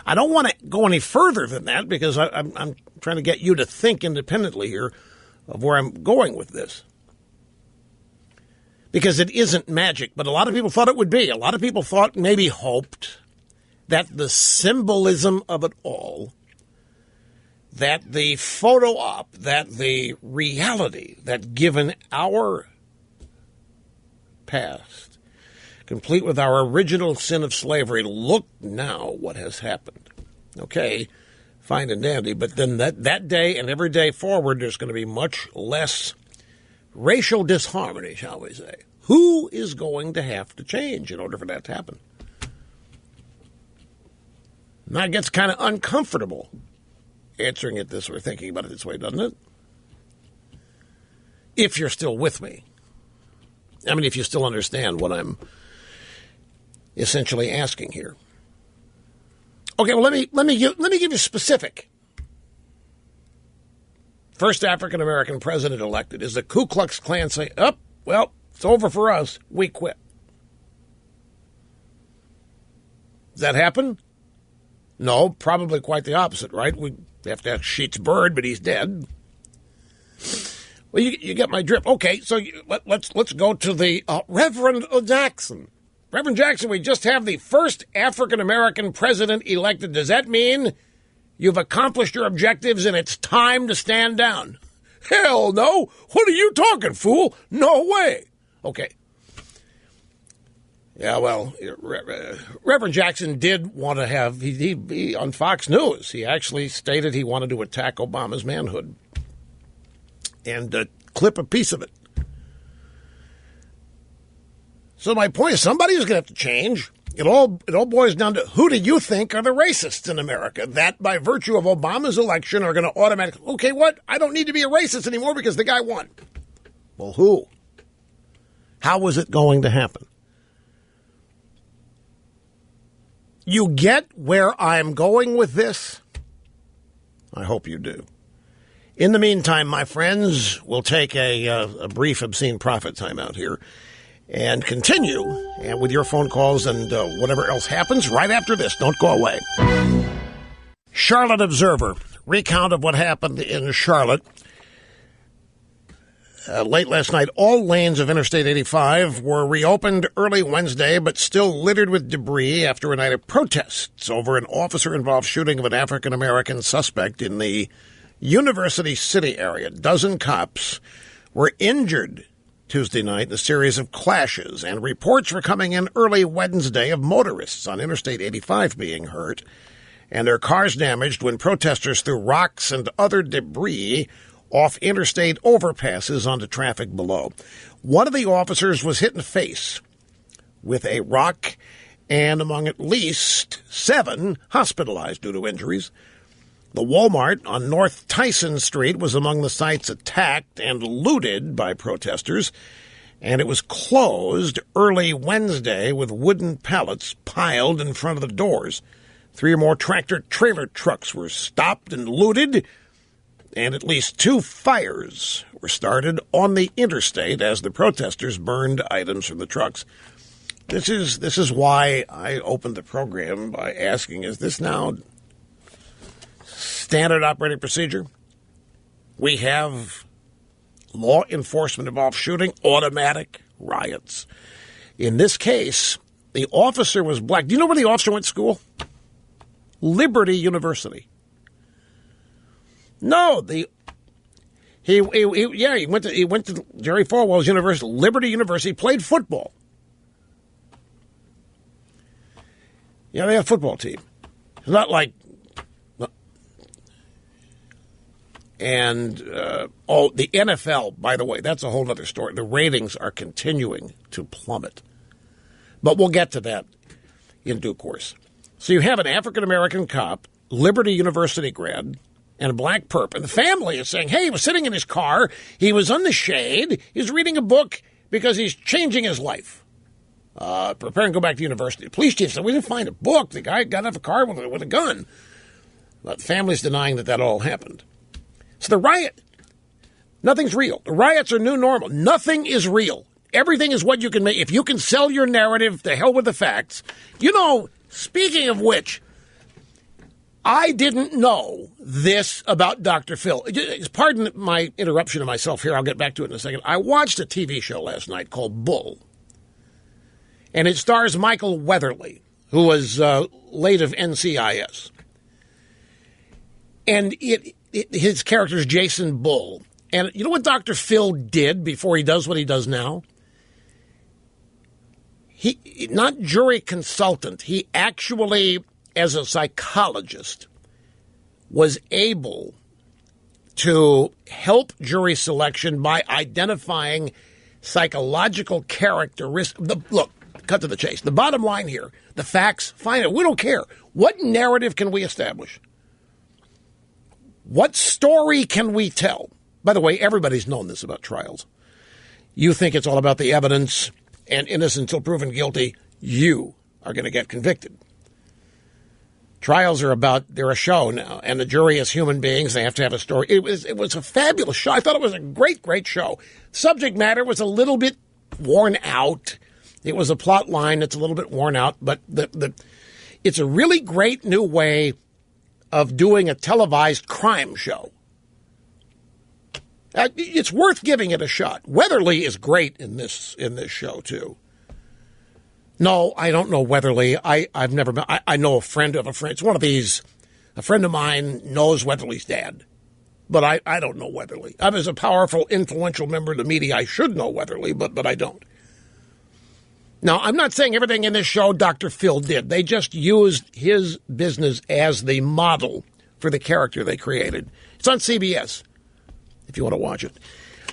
I don't want to go any further than that because I'm trying to get you to think independently here of where I'm going with this. Because it isn't magic, but a lot of people thought it would be. A lot of people thought, maybe hoped, that the symbolism of it all, that the photo op, that the reality, that given our past, complete with our original sin of slavery, look now what has happened. Okay, fine and dandy, but then that day and every day forward, there's going to be much less racial disharmony, shall we say. Who is going to have to change in order for that to happen? Now it gets kind of uncomfortable answering it this way, thinking about it this way, doesn't it? If you're still with me. I mean, if you still understand what I'm essentially asking here. Okay, well, let me give you specific. First African-American president elected. Is the Ku Klux Klan saying, oh, well, it's over for us. We quit. Does that happen? No, probably quite the opposite, right? We have to have Sheets Bird, but he's dead. Well, you get my drift. Okay, so let's go to the Reverend Jackson. Reverend Jackson, we just have the first African-American president elected. Does that mean you've accomplished your objectives and it's time to stand down? Hell no. What are you talking, fool? No way. Okay. Yeah, well, Reverend Jackson did want to have, he on Fox News, he actually stated he wanted to attack Obama's manhood and clip a piece of it. So my point is, somebody's going to have to change. It all boils down to, who do you think are the racists in America that by virtue of Obama's election are going to automatically, okay, what? I don't need to be a racist anymore because the guy won. Well, who? How was it going to happen? You get where I'm going with this? I hope you do. In the meantime, my friends, we'll take a brief obscene profit time out here and continue with your phone calls and whatever else happens right after this. Don't go away. Charlotte Observer, recount of what happened in Charlotte. Late last night, all lanes of Interstate 85 were reopened early Wednesday, but still littered with debris after a night of protests over an officer-involved shooting of an African-American suspect in the University City area. A dozen cops were injured Tuesday night in a series of clashes, and reports were coming in early Wednesday of motorists on Interstate 85 being hurt and their cars damaged when protesters threw rocks and other debris off interstate overpasses onto traffic below. One of the officers was hit in the face with a rock, and among at least 7 hospitalized due to injuries. The Walmart on North Tyson Street was among the sites attacked and looted by protesters, and it was closed early Wednesday with wooden pallets piled in front of the doors. 3 or more tractor-trailer trucks were stopped and looted, and at least 2 fires were started on the interstate as the protesters burned items from the trucks. This is why I opened the program by asking, is this now standard operating procedure? We have law enforcement involved shooting, automatic riots. In this case, the officer was black. Do you know where the officer went to school? Liberty University. No, he went to Jerry Falwell's university, Liberty University, played football. Yeah, they have a football team. It's not like... And, the NFL, by the way, that's a whole other story. The ratings are continuing to plummet. But we'll get to that in due course. So you have an African-American cop, Liberty University grad, and a black perp. And the family is saying, hey, he was sitting in his car. He was in the shade. He was reading a book because he's changing his life. Preparing to go back to university. The police chief said, we didn't find a book. The guy got out of a car with a gun. But the family's denying that all happened. So the riot, nothing's real. The riots are new normal. Nothing is real. Everything is what you can make. If you can sell your narrative, to hell with the facts. You know, speaking of which, I didn't know this about Dr. Phil. Pardon my interruption of myself here. I'll get back to it in a second. I watched a TV show last night called Bull. And it stars Michael Weatherly, who was late of NCIS. And his character is Jason Bull. And you know what Dr. Phil did before he does what he does now? He, not jury consultant, he actually, as a psychologist, was able to help jury selection by identifying psychological characteristics. Look, cut to the chase. The bottom line here, the facts, fine it. We don't care. What narrative can we establish? What story can we tell? By the way, everybody's known this about trials. You think it's all about the evidence, and innocent until proven guilty, you are going to get convicted. Trials are they're a show now, and the jury is human beings. They have to have a story. It was a fabulous show. I thought it was a great, great show. Subject matter was a little bit worn out. It was a plot line that's a little bit worn out, but it's a really great new way of doing a televised crime show. It's worth giving it a shot. Weatherly is great in this show, too. No, I don't know Weatherly. I've never been. I know a friend of a friend. It's one of these. A friend of mine knows Weatherly's dad. But I don't know Weatherly. I was a powerful, influential member of the media. I should know Weatherly, but I don't. Now, I'm not saying everything in this show Dr. Phil did. They just used his business as the model for the character they created. It's on CBS, if you want to watch it.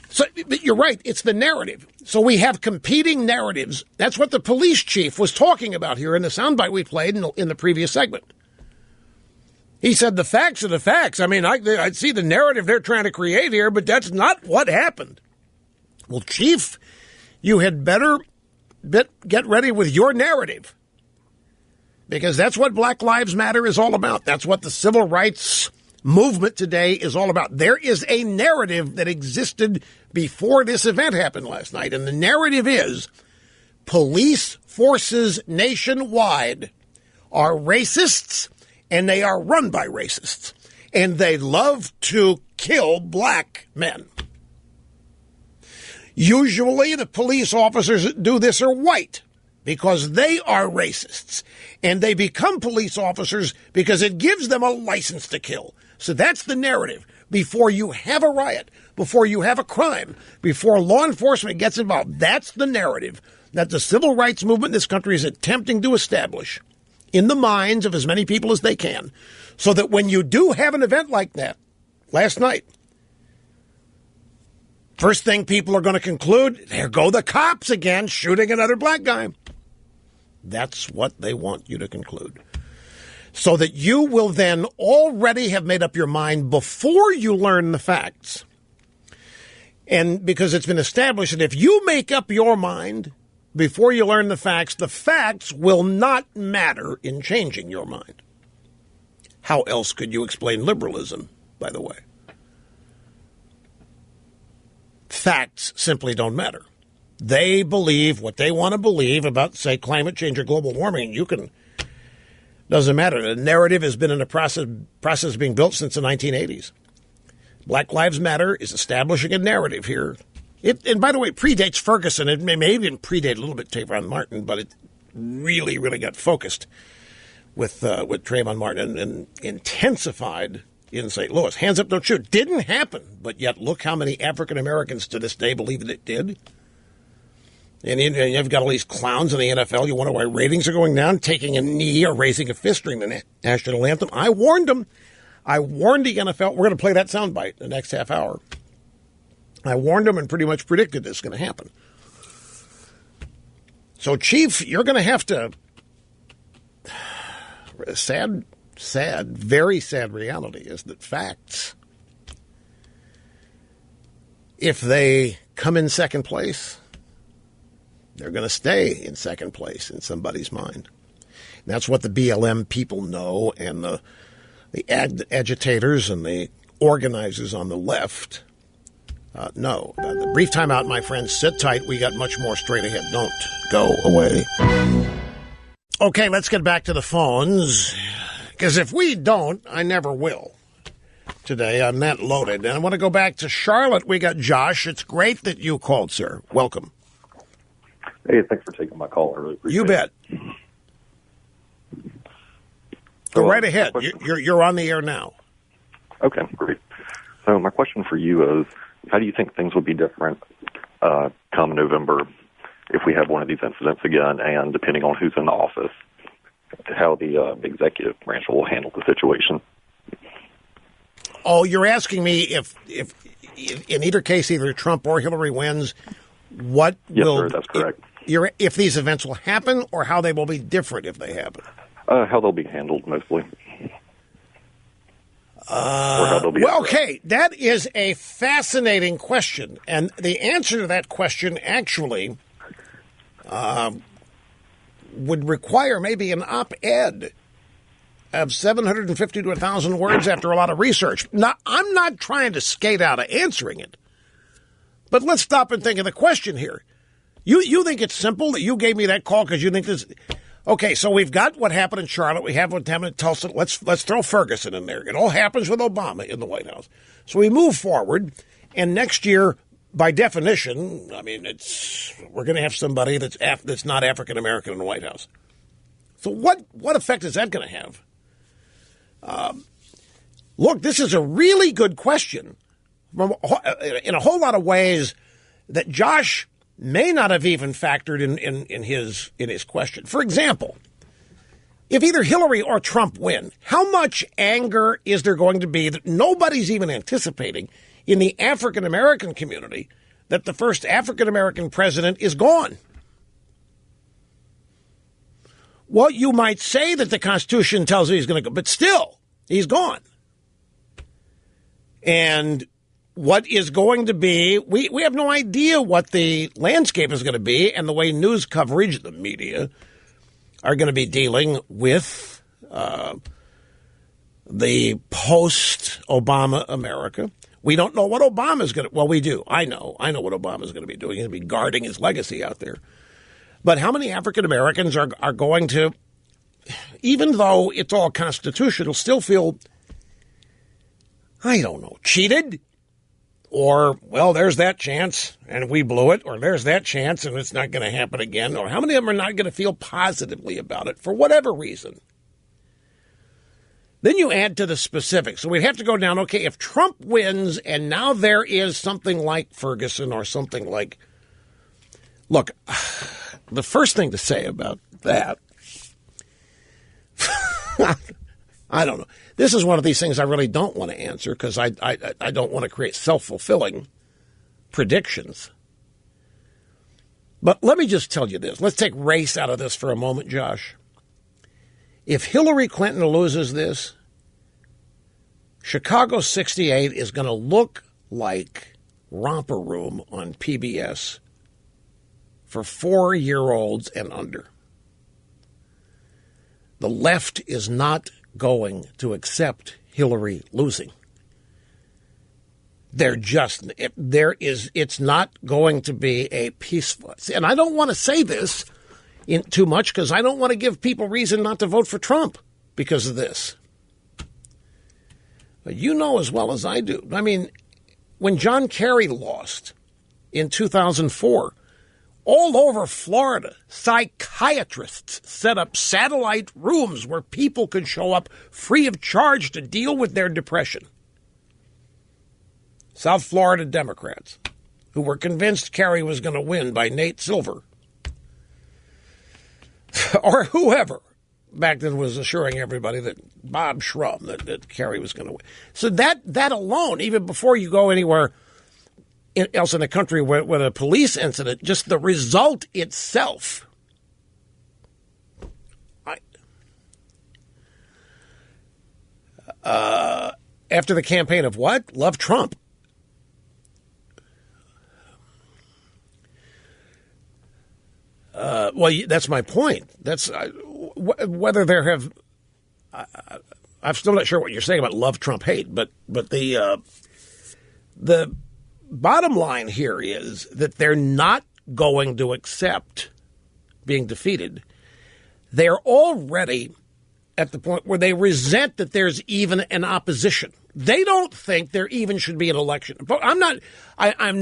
So, but you're right. It's the narrative. So we have competing narratives. That's what the police chief was talking about here in the soundbite we played in the previous segment. He said the facts are the facts. I mean, I see the narrative they're trying to create here, but that's not what happened. Well, Chief, you had better get ready with your narrative, because that's what Black Lives Matter is all about. That's what the civil rights movement today is all about. There is a narrative that existed before this event happened last night, and the narrative is police forces nationwide are racists, and they are run by racists, and they love to kill black men. Usually the police officers that do this are white because they are racists, and they become police officers because it gives them a license to kill. So that's the narrative. Before you have a riot, before you have a crime, before law enforcement gets involved, that's the narrative that the civil rights movement in this country is attempting to establish in the minds of as many people as they can, so that when you do have an event like that last night, first thing people are going to conclude, there go the cops again shooting another black guy. That's what they want you to conclude. So that you will then already have made up your mind before you learn the facts. And because it's been established that if you make up your mind before you learn the facts will not matter in changing your mind. How else could you explain liberalism, by the way? Facts simply don't matter. They believe what they want to believe about, say, climate change or global warming. Doesn't matter. The narrative has been in a process being built since the 1980s. Black Lives Matter is establishing a narrative here And by the way, it predates Ferguson. It may even predate a little bit Trayvon Martin, but it really, really got focused with Trayvon Martin and intensified in St. Louis. Hands up, don't shoot. Didn't happen, but yet look how many African Americans to this day believe that it did. And you've got all these clowns in the NFL. You wonder why ratings are going down, taking a knee or raising a fist during the national anthem. I warned them. I warned the NFL. We're going to play that soundbite the next half hour. I warned them and pretty much predicted this is going to happen. So, Chief, you're going to have to... Sad, very sad reality is that facts, if they come in second place, they're going to stay in second place in somebody's mind. And that's what the BLM people know, and the agitators and the organizers on the left know. The brief time out, my friends. Sit tight. We got much more straight ahead. Don't go away. Okay, let's get back to the phones, because if we don't, I never will. Today, I'm that loaded. And I want to go back to Charlotte. We got Josh. It's great that you called, sir. Welcome. Hey, thanks for taking my call. I really appreciate it. You bet. Go right ahead. You're on the air now. Okay, great. So my question for you is, how do you think things will be different come November if we have one of these incidents again, and depending on who's in the office, how the executive branch will handle the situation? Oh, you're asking me if in either case, either Trump or Hillary wins, what yes, will... Yes, sir, that's correct. If these events will happen, or how they will be different if they happen? How they'll be handled, mostly. Or how they'll be well, okay, that is a fascinating question. And the answer to that question actually would require maybe an op-ed of 750 to 1,000 words after a lot of research. Now, I'm not trying to skate out of answering it, but let's stop and think of the question here. You think it's simple that you gave me that call because you think this... Okay, so we've got what happened in Charlotte. We have what happened in Tulsa. Let's throw Ferguson in there. It all happens with Obama in the White House. So we move forward, and next year, by definition, I mean, we're going to have somebody that's not African American in the White House. So what effect is that going to have? Look, this is a really good question in a whole lot of ways that Josh may not have even factored in his question. For example, if either Hillary or Trump win, how much anger is there going to be that nobody's even anticipating in the African American community that the first African American president is gone? Well, you might say that the Constitution tells you he's going to go, but still, he's gone. And what is going to be, we have no idea what the landscape is going to be, and the way news coverage, the media, are going to be dealing with the post-Obama America. We don't know what Obama's going to, well, we do. I know what Obama's going to be doing. He's going to be guarding his legacy out there. But how many African Americans are going to, even though it's all constitutional, still feel, I don't know, cheated? Or, well, there's that chance, and we blew it. Or there's that chance, and it's not going to happen again. Or how many of them are not going to feel positively about it for whatever reason? Then you add to the specifics. So we'd have to go down, okay, if Trump wins and now there is something like Ferguson or something like... Look, the first thing to say about that... I don't know. This is one of these things I really don't want to answer because I don't want to create self-fulfilling predictions. But let me just tell you this. Let's take race out of this for a moment, Josh. If Hillary Clinton loses this, Chicago 68 is going to look like Romper Room on PBS for 4-year-olds and under. The left is not going to accept Hillary losing. It's not going to be a peaceful, and I don't want to say this too much because I don't want to give people reason not to vote for Trump because of this. But you know as well as I do. I mean, when John Kerry lost in 2004. All over Florida, psychiatrists set up satellite rooms where people could show up free of charge to deal with their depression. South Florida Democrats, who were convinced Kerry was going to win by Nate Silver, or whoever back then was assuring everybody that Bob Shrum, that Kerry was going to win. So that alone, even before you go anywhere else in the country with a police incident, just the result itself. After the campaign of what? Love Trump. Well, that's my point. That's whether there have. I'm still not sure what you're saying about love Trump hate, but the bottom line here is that they're not going to accept being defeated. They're already at the point where they resent that there's even an opposition. They don't think there even should be an election. But I'm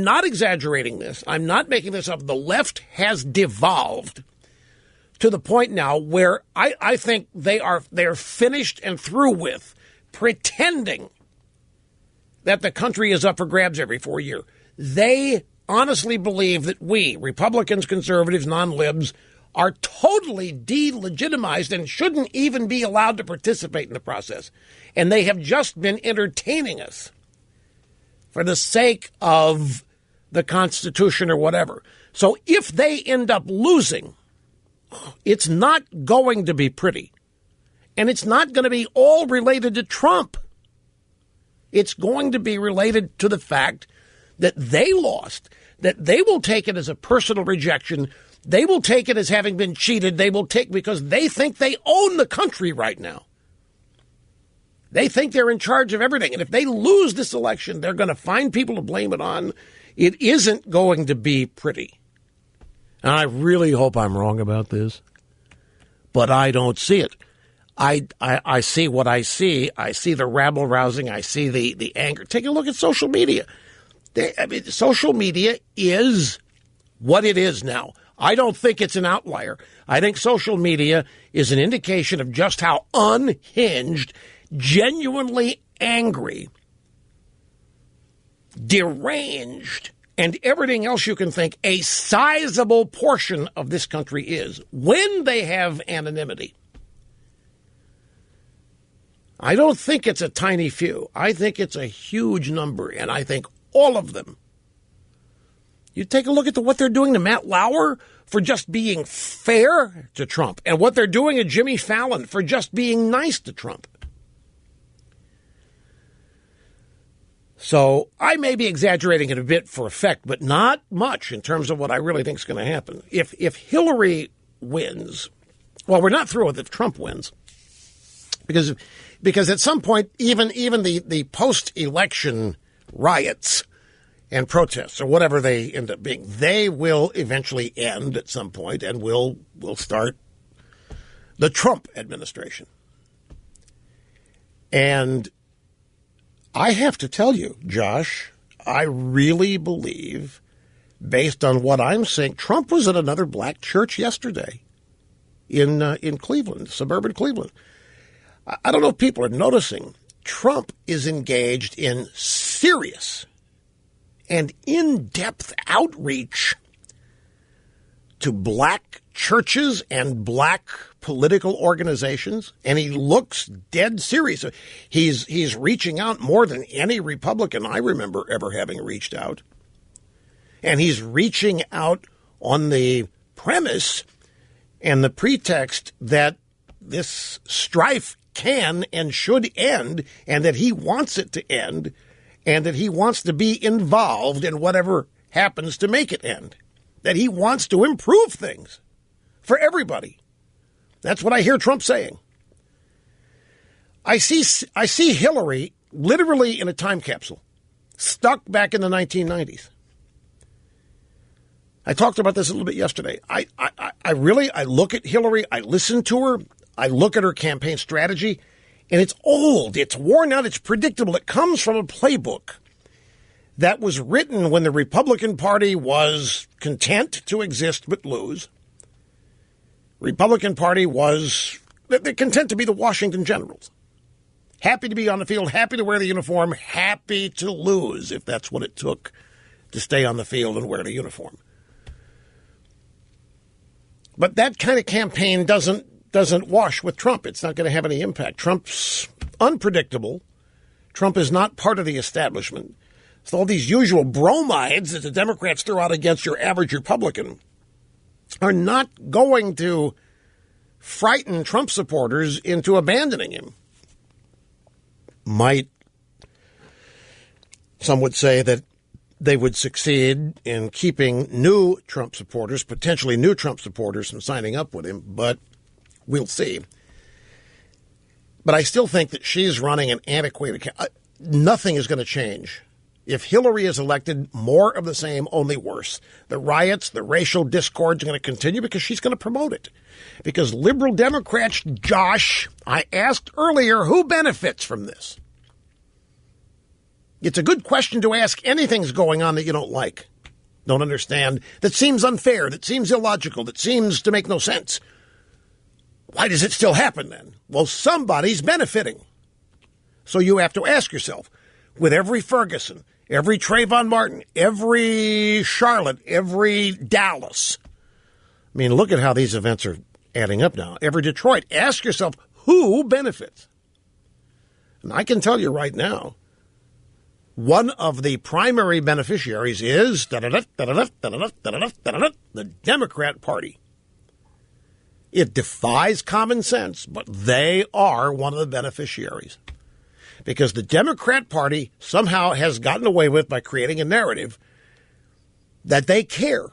not exaggerating this. I'm not making this up. The left has devolved to the point now where I think they're finished and through with pretending that the country is up for grabs every 4 years. They honestly believe that we, Republicans, conservatives, non-libs, are totally delegitimized and shouldn't even be allowed to participate in the process. And they have just been entertaining us for the sake of the Constitution or whatever. So if they end up losing, it's not going to be pretty. And it's not going to be all related to Trump. It's going to be related to the fact that they lost, that they will take it as a personal rejection. They will take it as having been cheated. They will take because they think they own the country right now. They think they're in charge of everything. And if they lose this election, they're going to find people to blame it on. It isn't going to be pretty. And I really hope I'm wrong about this, but I don't see it. I see what I see. I see the rabble-rousing. I see the anger. Take a look at social media. Social media is what it is now. I don't think it's an outlier. I think social media is an indication of just how unhinged, genuinely angry, deranged, and everything else you can think a sizable portion of this country is when they have anonymity. I don't think it's a tiny few. I think it's a huge number, and I think all of them. You take a look at what they're doing to Matt Lauer for just being fair to Trump, and what they're doing to Jimmy Fallon for just being nice to Trump. So I may be exaggerating it a bit for effect, but not much in terms of what I really think is going to happen. If Hillary wins, well, we're not through with if Trump wins, because at some point, even the post-election riots and protests, or whatever they end up being, they will eventually end at some point, and we'll start the Trump administration. And I have to tell you, Josh, I really believe, based on what I'm seeing, Trump was at another black church yesterday in Cleveland, suburban Cleveland. I don't know if people are noticing. Trump is engaged in serious and in-depth outreach to black churches and black political organizations, and he looks dead serious. He's reaching out more than any Republican I remember ever having reached out. And he's reaching out on the premise and the pretext that this strife can and should end, and that he wants it to end, and that he wants to be involved in whatever happens to make it end, that he wants to improve things for everybody. That's what I hear Trump saying. I see Hillary literally in a time capsule, stuck back in the 1990s. I talked about this a little bit yesterday. I look at Hillary, I listen to her, I look at her campaign strategy, and it's old, it's worn out, it's predictable. It comes from a playbook that was written when the Republican Party was content to exist but lose. Republican Party was they're content to be the Washington Generals. Happy to be on the field, happy to wear the uniform, happy to lose if that's what it took to stay on the field and wear the uniform. But that kind of campaign doesn't wash with Trump. It's not going to have any impact. Trump's unpredictable. Trump is not part of the establishment. So all these usual bromides that the Democrats throw out against your average Republican are not going to frighten Trump supporters into abandoning him. Some would say that they would succeed in keeping new Trump supporters, potentially new Trump supporters, from signing up with him, but we'll see. But I still think that she's running an antiquated. Nothing is going to change. If Hillary is elected, more of the same, only worse. The riots, the racial discord is going to continue because she's going to promote it. Because liberal Democrats, Josh, I asked earlier, who benefits from this? It's a good question to ask. Anything's going on that you don't like, don't understand, that seems unfair, that seems illogical, that seems to make no sense. Why does it still happen then? Well, somebody's benefiting. So you have to ask yourself, with every Ferguson, every Trayvon Martin, every Charlotte, every Dallas. I mean, look at how these events are adding up now. Every Detroit. Ask yourself, who benefits? And I can tell you right now, one of the primary beneficiaries is the Democrat Party. It defies common sense, but they are one of the beneficiaries. Because the Democrat Party somehow has gotten away with, by creating a narrative, that they care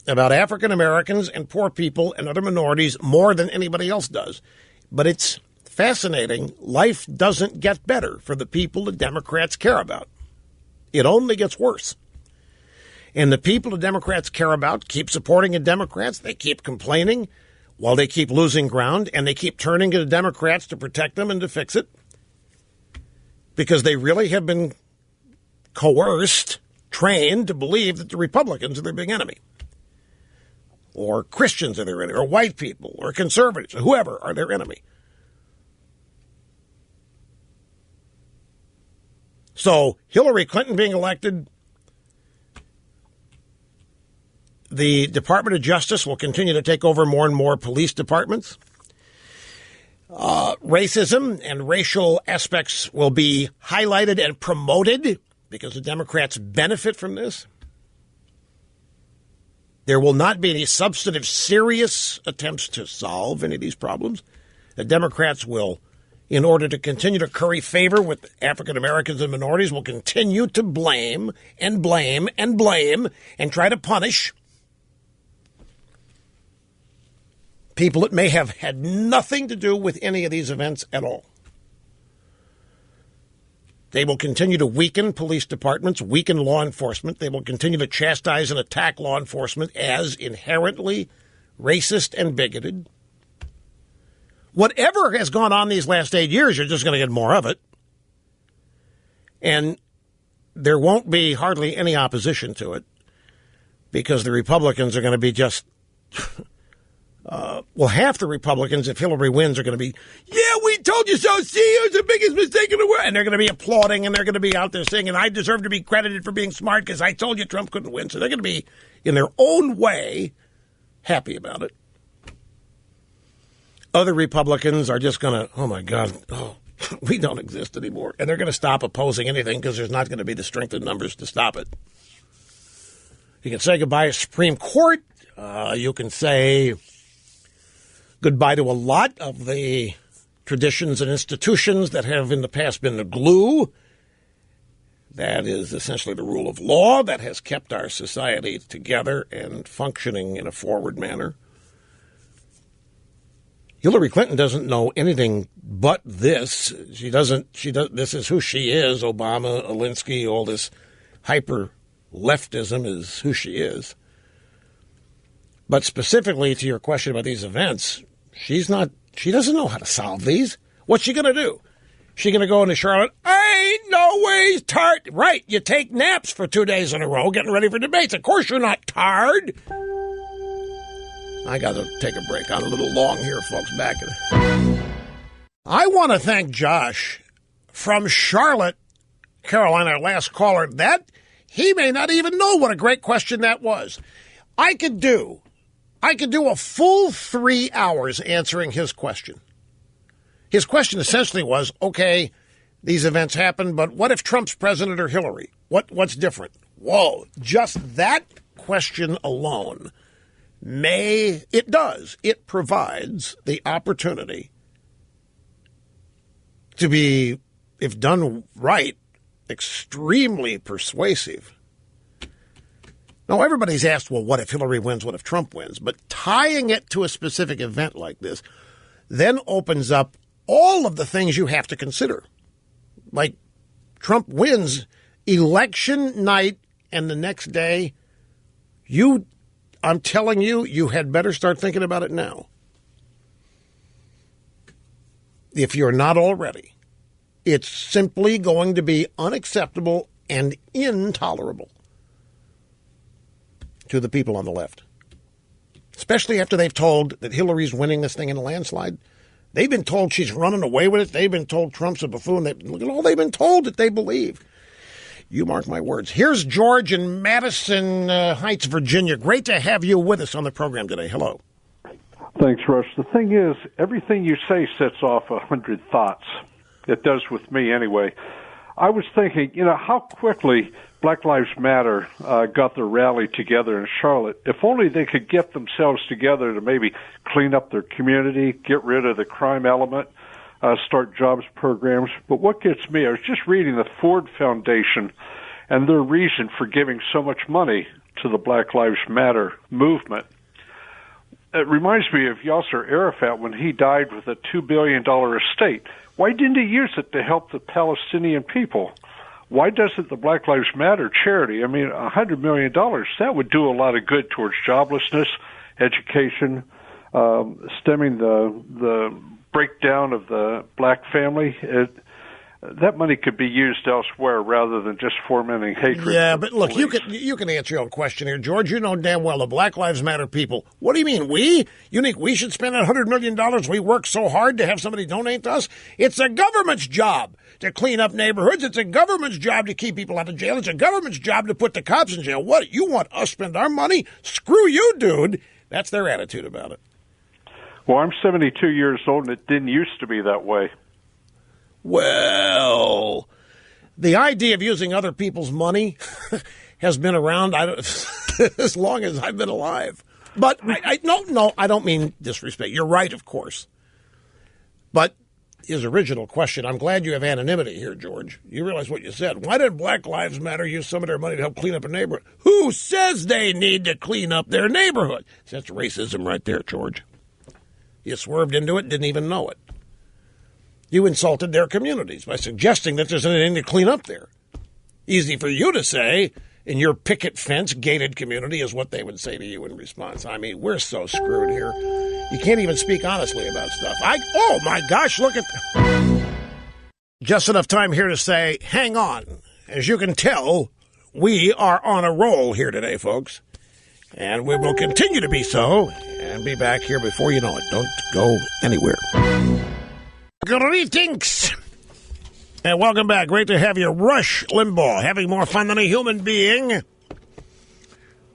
about African Americans and poor people and other minorities more than anybody else does. But it's fascinating. Life doesn't get better for the people the Democrats care about. It only gets worse. And the people the Democrats care about keep supporting the Democrats. They keep complaining while they keep losing ground, and they keep turning to the Democrats to protect them and to fix it. Because they really have been coerced, trained to believe that the Republicans are their big enemy. Or Christians are their enemy, or white people, or conservatives, or whoever are their enemy. So Hillary Clinton being elected, the Department of Justice will continue to take over more and more police departments. Racism and racial aspects will be highlighted and promoted because the Democrats benefit from this. There will not be any substantive, serious attempts to solve any of these problems. The Democrats will, in order to continue to curry favor with African Americans and minorities, will continue to blame and blame and blame and try to punish people that may have had nothing to do with any of these events at all. They will continue to weaken police departments, weaken law enforcement. They will continue to chastise and attack law enforcement as inherently racist and bigoted. Whatever has gone on these last 8 years, you're just going to get more of it. And there won't be hardly any opposition to it because the Republicans are going to be just... half the Republicans, if Hillary wins, are going to be, yeah, we told you so. See, it was the biggest mistake in the world. And they're going to be applauding, and they're going to be out there saying, I deserve to be credited for being smart because I told you Trump couldn't win. So they're going to be, in their own way, happy about it. Other Republicans are just going to, oh, my God, we don't exist anymore. And they're going to stop opposing anything because there's not going to be the strength of numbers to stop it. You can say goodbye to Supreme Court. You can say goodbye to a lot of the traditions and institutions that have in the past been the glue. That is essentially the rule of law that has kept our society together and functioning in a forward manner. Hillary Clinton doesn't know anything but this. This is who she is. Obama, Alinsky, all this hyper leftism is who she is. But specifically to your question about these events, she doesn't know how to solve these. What's she going to do? She going to go into Charlotte? I ain't no ways tired. Right, you take naps for 2 days in a row getting ready for debates. Of course you're not tired. I got to take a break. I'm a little long here, folks. Back. I want to thank Josh from Charlotte, Carolina, our last caller. That he may not even know what a great question that was. I could do a full 3 hours answering his question. His question essentially was, okay, these events happened, but what if Trump's president or Hillary? What's different? Whoa, just that question alone it provides the opportunity to be, if done right, extremely persuasive. Now, everybody's asked, well, what if Hillary wins? What if Trump wins? But tying it to a specific event like this then opens up all of the things you have to consider. Like Trump wins election night and the next day, I'm telling you, you had better start thinking about it now. If you're not already, it's simply going to be unacceptable and intolerable to the people on the left, especially after they've told that Hillary's winning this thing in a landslide. They've been told she's running away with it. They've been told Trump's a buffoon. Look at all they've been told that they believe. You mark my words. Here's George in Madison Heights, Virginia. Great to have you with us on the program today. Hello. Thanks, Rush. The thing is, everything you say sets off 100 thoughts. It does with me anyway. I was thinking, how quickly Black Lives Matter got their rally together in Charlotte. If only they could get themselves together to maybe clean up their community, get rid of the crime element, start jobs programs. But what gets me, I was just reading the Ford Foundation and their reason for giving so much money to the Black Lives Matter movement. It reminds me of Yasser Arafat when he died with a $2 billion estate. Why didn't he use it to help the Palestinian people? Why doesn't the Black Lives Matter charity, $100 million, that would do a lot of good towards joblessness, education, stemming the breakdown of the black family. That money could be used elsewhere rather than just fomenting hatred. Yeah, but look, you can answer your own question here, George. You know damn well the Black Lives Matter people. What do you mean, we? You think we should spend $100 million? We work so hard to have somebody donate to us? It's the government's job to clean up neighborhoods. It's a government's job to keep people out of jail. It's a government's job to put the cops in jail. What, you want us to spend our money? Screw you, dude. That's their attitude about it. Well, I'm 72 years old, and it didn't used to be that way. Well, the idea of using other people's money has been around as long as I've been alive. But I don't mean disrespect. You're right, of course. But his original question, I'm glad you have anonymity here, George. You realize what you said. Why did Black Lives Matter use some of their money to help clean up a neighborhood? Who says they need to clean up their neighborhood? That's racism right there, George. You swerved into it, didn't even know it. You insulted their communities by suggesting that there's anything to clean up there. Easy for you to say, in your picket fence gated community is what they would say to you in response. I mean, we're so screwed here. You can't even speak honestly about stuff. Oh my gosh, look at... Just enough time here to say, hang on. As you can tell, we are on a roll here today, folks. And we will continue to be so and be back here before you know it. Don't go anywhere. Greetings, and welcome back. Great to have you. Rush Limbaugh, having more fun than a human being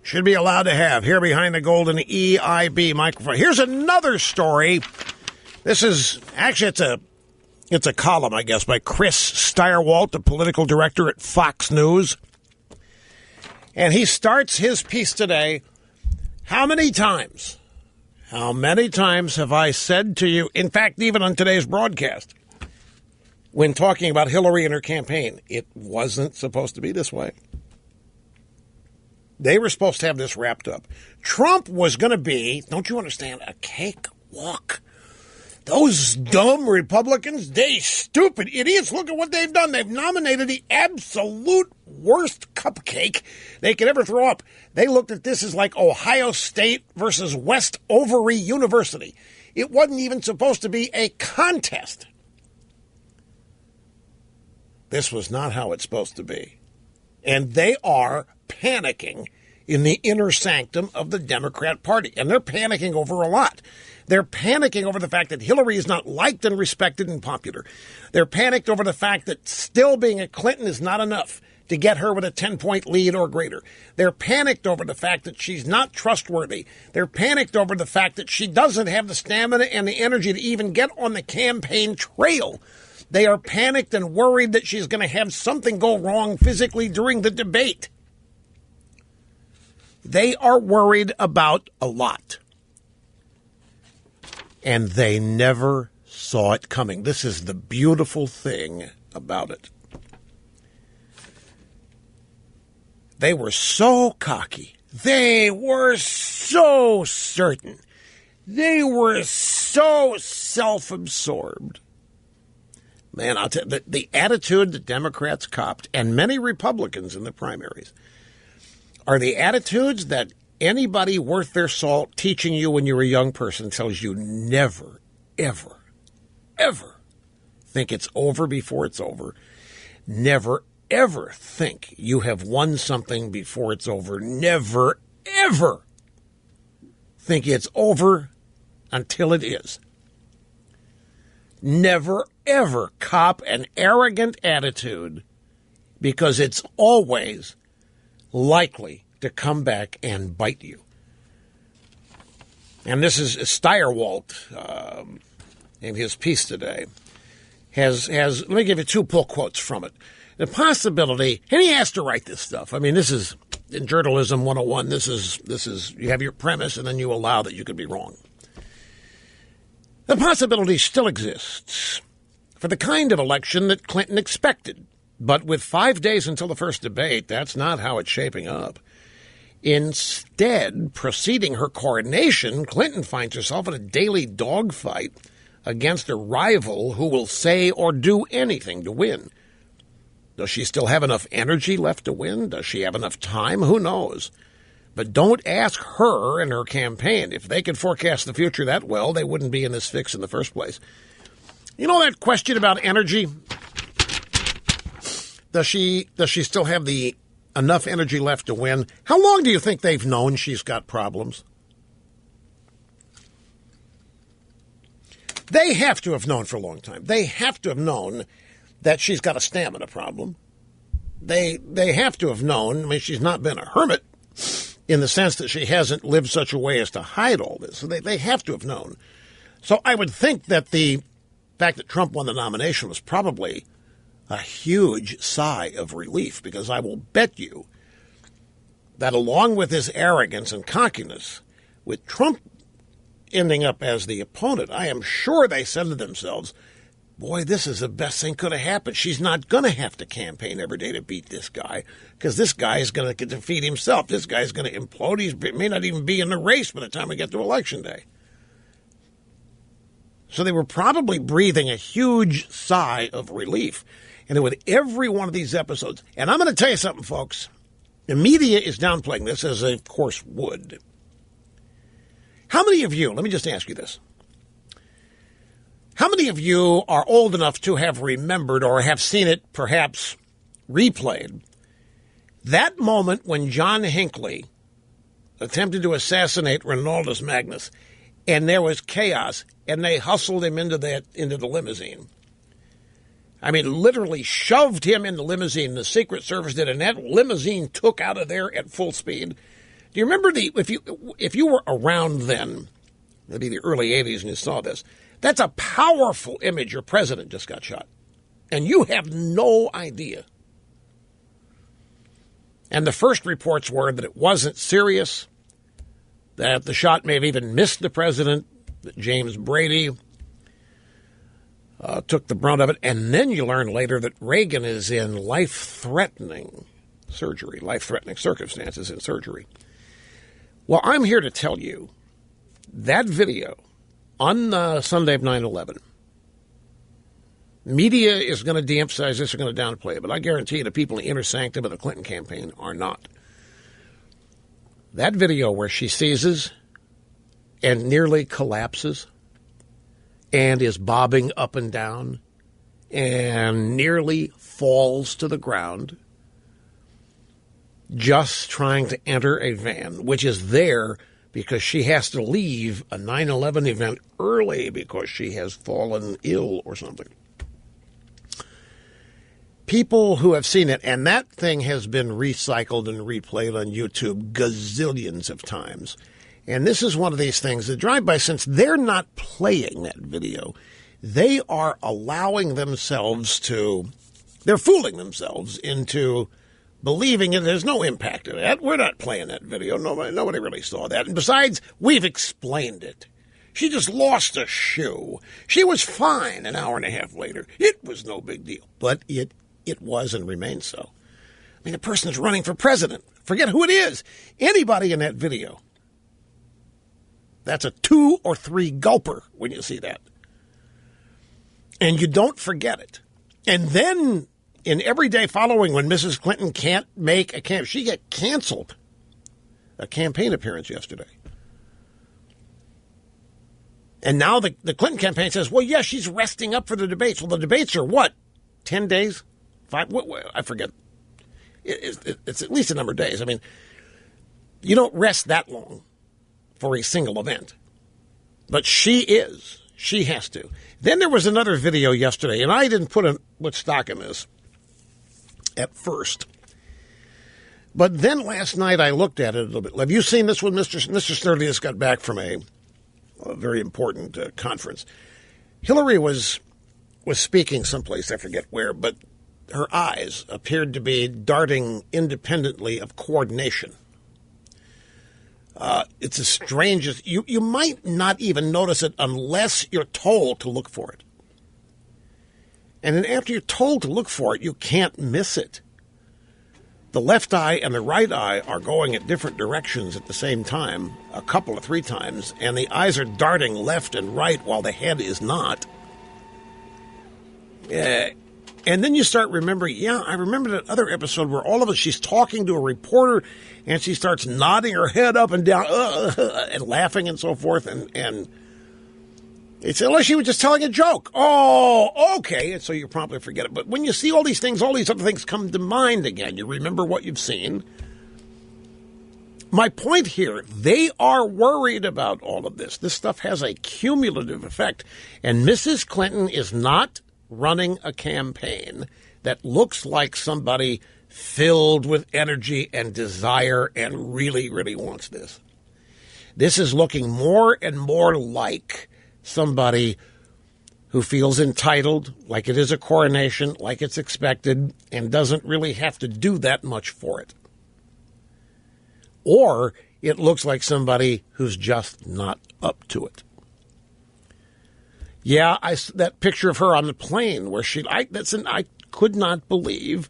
should be allowed to have here behind the golden EIB microphone. Here's another story. This is, actually, it's a column, I guess, by Chris Steyerwalt, the political director at Fox News. And he starts his piece today, how many times have I said to you, in fact, even on today's broadcast, when talking about Hillary and her campaign, it wasn't supposed to be this way. They were supposed to have this wrapped up. Trump was going to be, don't you understand, a cakewalk. Those dumb Republicans, they stupid idiots, look at what they've done. They've nominated the absolute worst cupcake they could ever throw up. They looked at this as like Ohio State versus West Overy University. It wasn't even supposed to be a contest. This was not how it's supposed to be. And they are panicking in the inner sanctum of the Democrat Party. And they're panicking over a lot. They're panicking over the fact that Hillary is not liked and respected and popular. They're panicked over the fact that still being a Clinton is not enough to get her with a 10-point lead or greater. They're panicked over the fact that she's not trustworthy. They're panicked over the fact that she doesn't have the stamina and the energy to even get on the campaign trail. They are panicked and worried that she's going to have something go wrong physically during the debate. They are worried about a lot. And they never saw it coming. This is the beautiful thing about it. They were so cocky. They were so certain. They were so self-absorbed. Man, I'll tell you, the attitude that Democrats copped, and many Republicans in the primaries, are the attitudes that anybody worth their salt teaching you when you're a young person tells you never, ever, ever think it's over before it's over. Never, ever think you have won something before it's over. Never, ever think it's over until it is. Never, ever cop an arrogant attitude because it's always likely to come back and bite you. And this is Steyerwalt in his piece today has let me give you two pull quotes from it. The possibility, and he has to write this stuff. I mean, this is in journalism 101. This is you have your premise and then you allow that you could be wrong. The possibility still exists for the kind of election that Clinton expected. But with 5 days until the first debate, that's not how it's shaping up. Instead, preceding her coronation, Clinton finds herself in a daily dogfight against a rival who will say or do anything to win. Does she still have enough energy left to win? Does she have enough time? Who knows? But don't ask her and her campaign. If they could forecast the future that well, they wouldn't be in this fix in the first place. You know that question about energy? Does she still have the enough energy left to win? How long do you think they've known she's got problems? They have to have known for a long time. They have to have known that she's got a stamina problem. They have to have known, I mean, she's not been a hermit in the sense that she hasn't lived such a way as to hide all this. So they have to have known. So I would think that the fact that Trump won the nomination was probably a huge sigh of relief, because I will bet you that along with his arrogance and cockiness, with Trump ending up as the opponent, I am sure they said to themselves, boy, this is the best thing could have happened. She's not going to have to campaign every day to beat this guy, because this guy is going to defeat himself. This guy is going to implode. He may not even be in the race by the time we get to Election Day. So they were probably breathing a huge sigh of relief. And with every one of these episodes, and I'm going to tell you something, folks, the media is downplaying this, as they, of course, would. How many of you, let me just ask you this, how many of you are old enough to have remembered or have seen it perhaps replayed, that moment when John Hinckley attempted to assassinate Ronaldus Magnus, and there was chaos, and they hustled him into the limousine? I mean, literally shoved him in the limousine. The Secret Service did, and that limousine took out of there at full speed. Do you remember if you were around then, maybe the early 80s, and you saw this, that's a powerful image. Your president just got shot, and you have no idea. And the first reports were that it wasn't serious, that the shot may have even missed the president, that James Brady took the brunt of it. And then you learn later that Reagan is in life-threatening surgery, life-threatening circumstances in surgery. Well, I'm here to tell you that video on the Sunday of 9/11, media is going to de-emphasize this, are going to downplay it, but I guarantee you the people in the inner sanctum of the Clinton campaign are not. That video where she seizes and nearly collapses and is bobbing up and down and nearly falls to the ground just trying to enter a van, which is there because she has to leave a 9/11 event early because she has fallen ill or something. People who have seen it, and that thing has been recycled and replayed on YouTube gazillions of times. And this is one of these things that drive-by, since they're not playing that video, they are allowing themselves to, they're fooling themselves into believing that there's no impact of that. We're not playing that video. Nobody really saw that. And besides, we've explained it. She just lost a shoe. She was fine an hour and a half later. It was no big deal. But it was and remains so. I mean, the person is running for president. Forget who it is. Anybody in that video. That's a 2 or 3 gulper when you see that. And you don't forget it. And then in every day following, when Mrs. Clinton can't make she got canceled a campaign appearance yesterday. And now the Clinton campaign says, well, yeah, she's resting up for the debates. Well, the debates are what? 10 days? 5? I forget. It's at least a number of days. I mean, you don't rest that long for a single event. But she has to. Then there was another video yesterday, and I didn't put much stock in this at first. But then last night I looked at it a little bit. Have you seen this one? Mr. Sturdy just got back from a very important conference. Hillary was speaking someplace, I forget where, but her eyes appeared to be darting independently of coordination. It's the strangest. You might not even notice it unless you're told to look for it. And then after you're told to look for it, you can't miss it. The left eye and the right eye are going at different directions at the same time, a couple of 3 times, and the eyes are darting left and right while the head is not. And then you start remembering, I remember that other episode where all of us, she's talking to a reporter, and she starts nodding her head up and down, and laughing and so forth, and it's unless she was just telling a joke. Oh, okay, and so you promptly forget it. But when you see all these things, all these other things come to mind again. You remember what you've seen. My point here, they are worried about all of this. This stuff has a cumulative effect, and Mrs. Clinton is not running a campaign that looks like somebody filled with energy and desire and really, really wants this. This is looking more and more like somebody who feels entitled, like it is a coronation, like it's expected, and doesn't really have to do that much for it. Or it looks like somebody who's just not up to it. Yeah, that picture of her on the plane where I could not believe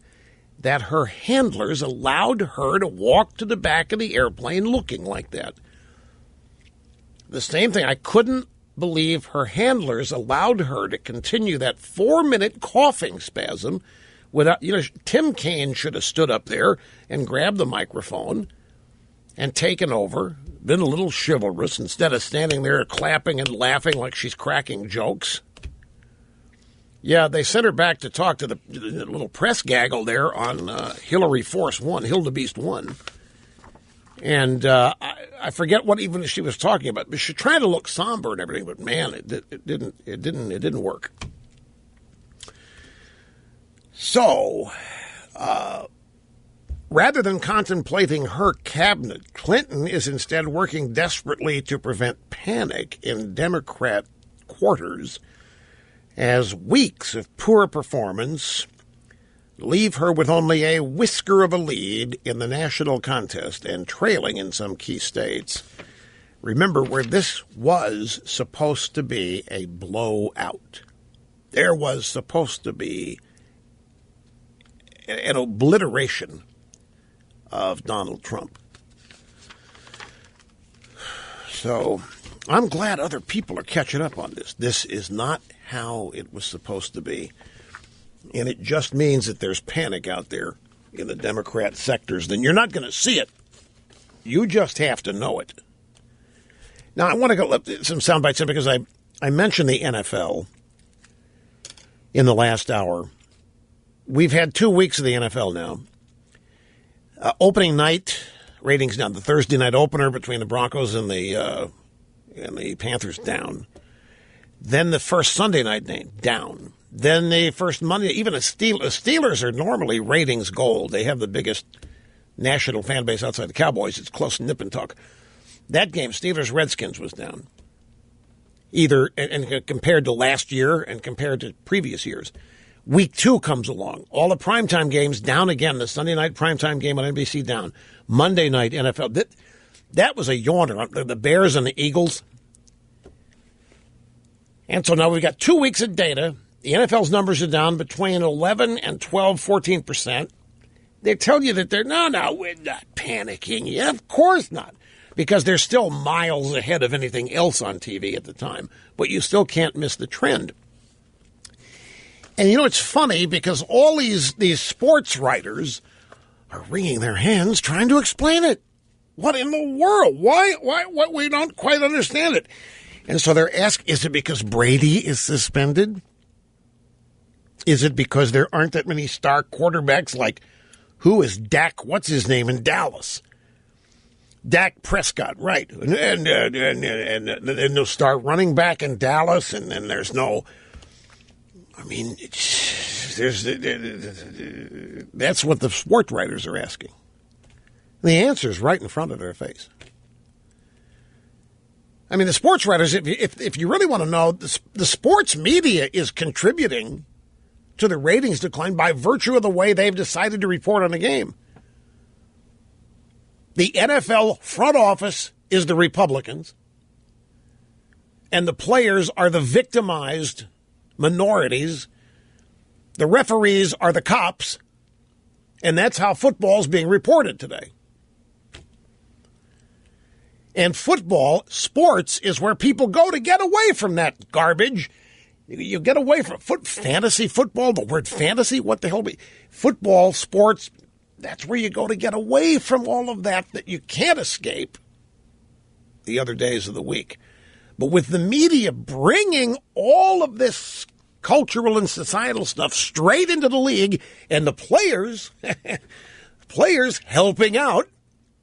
that her handlers allowed her to walk to the back of the airplane looking like that. The same thing, I couldn't believe her handlers allowed her to continue that 4-minute coughing spasm without, Tim Kaine should have stood up there and grabbed the microphone and taken over, been a little chivalrous instead of standing there clapping and laughing like she's cracking jokes. Yeah, they sent her back to talk to the little press gaggle there on Hillary Force 1, Hildebeest 1. And I forget what even she was talking about, but she tried to look somber and everything, but man, it didn't work. So, rather than contemplating her cabinet, Clinton is instead working desperately to prevent panic in Democrat quarters as weeks of poor performance leave her with only a whisker of a lead in the national contest and trailing in some key states. Remember, where this was supposed to be a blowout. There was supposed to be an obliteration of Donald Trump. So I'm glad other people are catching up on this. This is not how it was supposed to be. And it just means that there's panic out there in the Democrat sectors. Then you're not going to see it. You just have to know it. Now, I want to go some sound bites in because I mentioned the NFL. in the last hour. We've had 2 weeks of the NFL now. Opening night, ratings down. The Thursday night opener between the Broncos and the Panthers down. Then the first Sunday night down. Then the first Monday, even the Steelers are normally ratings gold. They have the biggest national fan base outside the Cowboys. It's close nip and tuck. That game, Steelers-Redskins, was down. Either and compared to last year and compared to previous years. Week 2 comes along. All the primetime games down again. The Sunday night primetime game on NBC down. Monday night NFL. That was a yawner. The Bears and the Eagles. And so now we've got 2 weeks of data. The NFL's numbers are down between 11 and 12, 14%. They tell you that we're not panicking. Yeah, of course not. Because they're still miles ahead of anything else on TV at the time. But you still can't miss the trend. And you know, it's funny because all these sports writers are wringing their hands trying to explain it. What in the world? Why? We don't quite understand it. And so they're asking, is it because Brady is suspended? Is it because there aren't that many star quarterbacks like, who is Dak, what's his name, in Dallas? Dak Prescott, right. And no star running back in Dallas, and then there's no, I mean, that's what the sport writers are asking. The answer is right in front of their face. I mean, the sports writers, if you really want to know, the sports media is contributing to the ratings decline by virtue of the way they've decided to report on the game. The NFL front office is the Republicans, and the players are the victimized minorities. The referees are the cops, and that's how football's being reported today. And football, sports, is where people go to get away from that garbage. You get away from fantasy football, the word fantasy, what the hell? Football, sports, that's where you go to get away from all of that you can't escape the other days of the week. But with the media bringing all of this cultural and societal stuff straight into the league, and the players helping out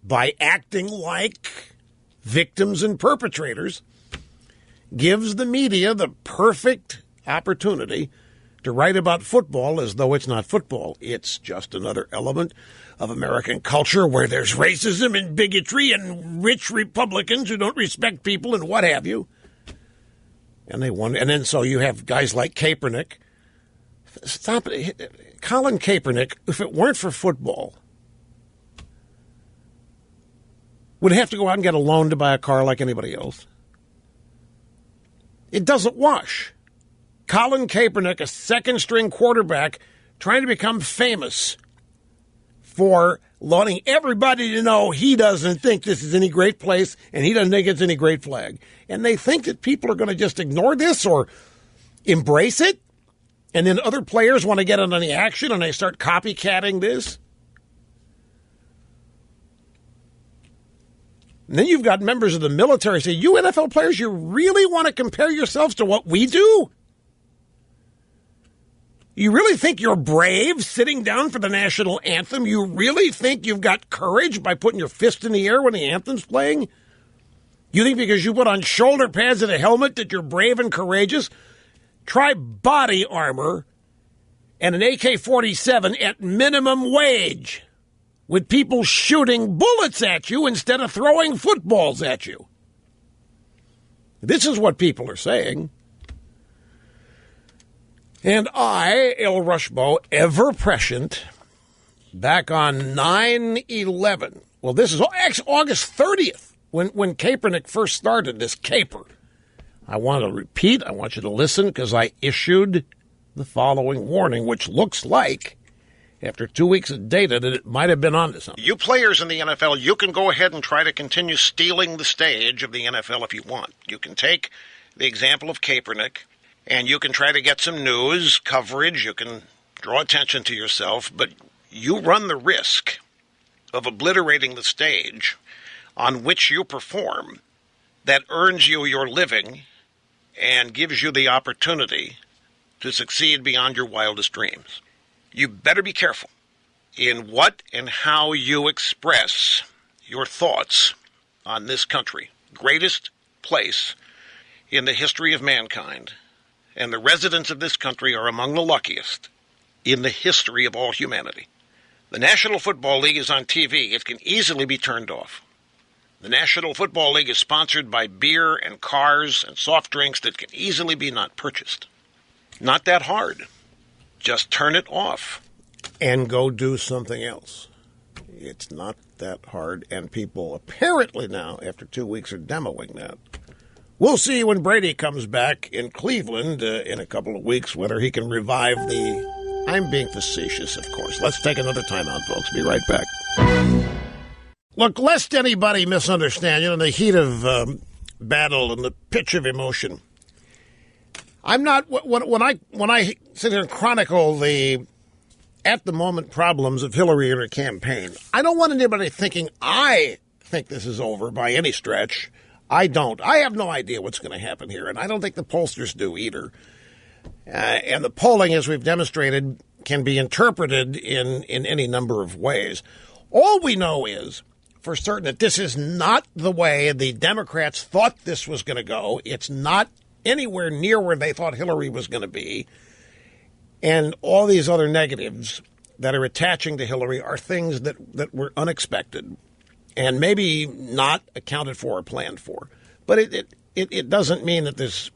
by acting like victims and perpetrators, gives the media the perfect opportunity to write about football as though it's not football. It's just another element of American culture where there's racism and bigotry and rich Republicans who don't respect people and what have you. And they wonder, and then so you have guys like Kaepernick. Stop it. Colin Kaepernick, if it weren't for football, would have to go out and get a loan to buy a car like anybody else. It doesn't wash. Colin Kaepernick, a second-string quarterback, trying to become famous for letting everybody to know he doesn't think this is any great place and he doesn't think it's any great flag. And they think that people are going to just ignore this or embrace it, and then other players want to get in on the action and they start copycatting this. And then you've got members of the military say, you NFL players, you really want to compare yourselves to what we do? You really think you're brave sitting down for the national anthem? You really think you've got courage by putting your fist in the air when the anthem's playing? You think because you put on shoulder pads and a helmet that you're brave and courageous? Try body armor and an AK-47 at minimum wage, with people shooting bullets at you instead of throwing footballs at you. This is what people are saying. And I, El Rushbo, ever prescient, back on 9/11. Well, this is actually August 30th, when Kaepernick first started this caper. I want to repeat, I want you to listen, because I issued the following warning, which looks like, after 2 weeks of data, that it might have been onto something. You players in the NFL, you can go ahead and try to continue stealing the stage of the NFL if you want. You can take the example of Kaepernick, and you can try to get some news coverage. You can draw attention to yourself, but you run the risk of obliterating the stage on which you perform that earns you your living and gives you the opportunity to succeed beyond your wildest dreams. You better be careful in what and how you express your thoughts on this country, greatest place in the history of mankind, and the residents of this country are among the luckiest in the history of all humanity. The National Football League is on TV. It can easily be turned off. The National Football League is sponsored by beer and cars and soft drinks that can easily be not purchased. Not that hard. Just turn it off and go do something else. It's not that hard, and people apparently now, after 2 weeks, are demoing that. We'll see when Brady comes back in Cleveland in a couple of weeks whether he can revive the... I'm being facetious, of course. Let's take another time out, folks. Be right back. Look, lest anybody misunderstand, in the heat of battle and the pitch of emotion, I'm not... When I sit here and chronicle the at-the-moment problems of Hillary and her campaign, I don't want anybody thinking I think this is over by any stretch. I don't. I have no idea what's going to happen here, and I don't think the pollsters do either. And the polling, as we've demonstrated, can be interpreted in any number of ways. All we know is, for certain, that this is not the way the Democrats thought this was going to go. It's not anywhere near where they thought Hillary was going to be. And all these other negatives that are attaching to Hillary are things that were unexpected and maybe not accounted for or planned for. But it doesn't mean that there's...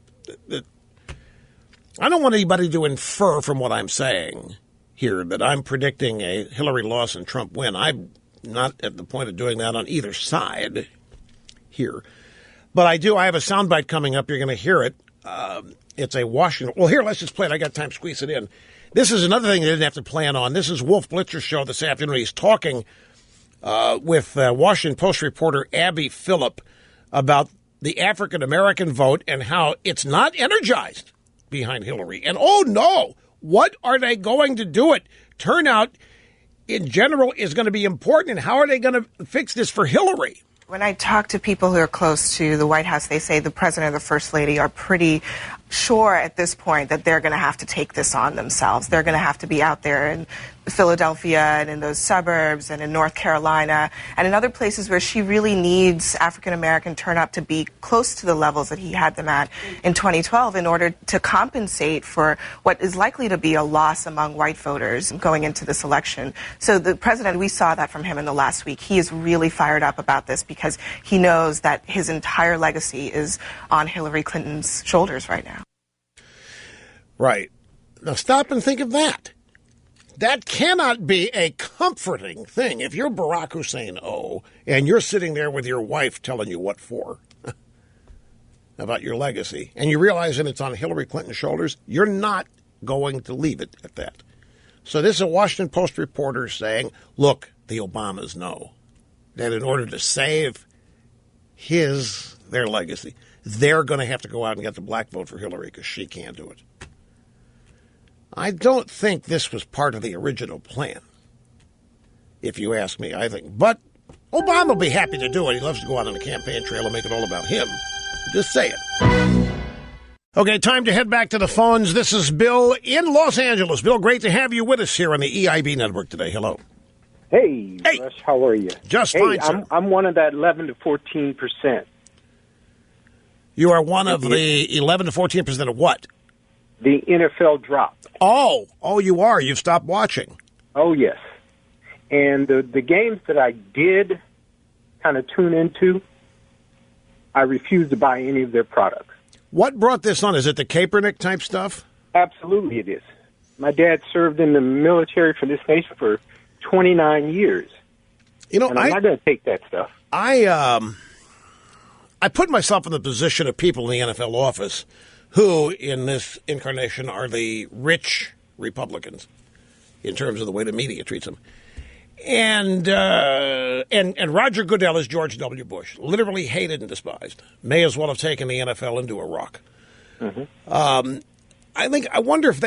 I don't want anybody to infer from what I'm saying here that I'm predicting a Hillary loss and Trump win. I'm not at the point of doing that on either side here. But I do. I have a soundbite coming up. You're going to hear it. It's a Washington... Well, here, let's just play it. I got time to squeeze it in. This is another thing they didn't have to plan on. This is Wolf Blitzer's show this afternoon. He's talking with Washington Post reporter Abby Phillip about the African-American vote and how it's not energized behind Hillary. And, oh, no, what are they going to do it? Turnout, in general, is going to be important. And how are they going to fix this for Hillary? When I talk to people who are close to the White House, they say the president and the first lady are pretty sure at this point that they're going to have to take this on themselves. They're going to have to be out there in Philadelphia and in those suburbs and in North Carolina and in other places where she really needs African-American turnout to be close to the levels that he had them at in 2012 in order to compensate for what is likely to be a loss among white voters going into this election. So the president, we saw that from him in the last week. He is really fired up about this because he knows that his entire legacy is on Hillary Clinton's shoulders right now. Right. Now stop and think of that. That cannot be a comforting thing. If you're Barack Hussein and you're sitting there with your wife telling you what for about your legacy, and you realize that it's on Hillary Clinton's shoulders, you're not going to leave it at that. So this is a Washington Post reporter saying, look, the Obamas know that in order to save their legacy, they're going to have to go out and get the black vote for Hillary because she can't do it. I don't think this was part of the original plan, if you ask me, I think. But Obama will be happy to do it. He loves to go out on the campaign trail and make it all about him. Just say it. Okay, time to head back to the phones. This is Bill in Los Angeles. Bill, great to have you with us here on the EIB network today. Hello. Hey, Rush, how are you? Just fine, sir. I'm one of that 11 to 14%. You are one of the 11 to 14% of what? The NFL drop. Oh, you are. You've stopped watching. Oh, yes. And the games that I did kind of tune into, I refused to buy any of their products. What brought this on? Is it the Kaepernick type stuff? Absolutely it is. My dad served in the military for this nation for 29 years. You know, and I'm not going to take that stuff. I put myself in the position of people in the NFL office who, in this incarnation, are the rich Republicans in terms of the way the media treats them. And Roger Goodell is George W. Bush, literally hated and despised. May as well have taken the NFL into a rock. Mm-hmm. I wonder if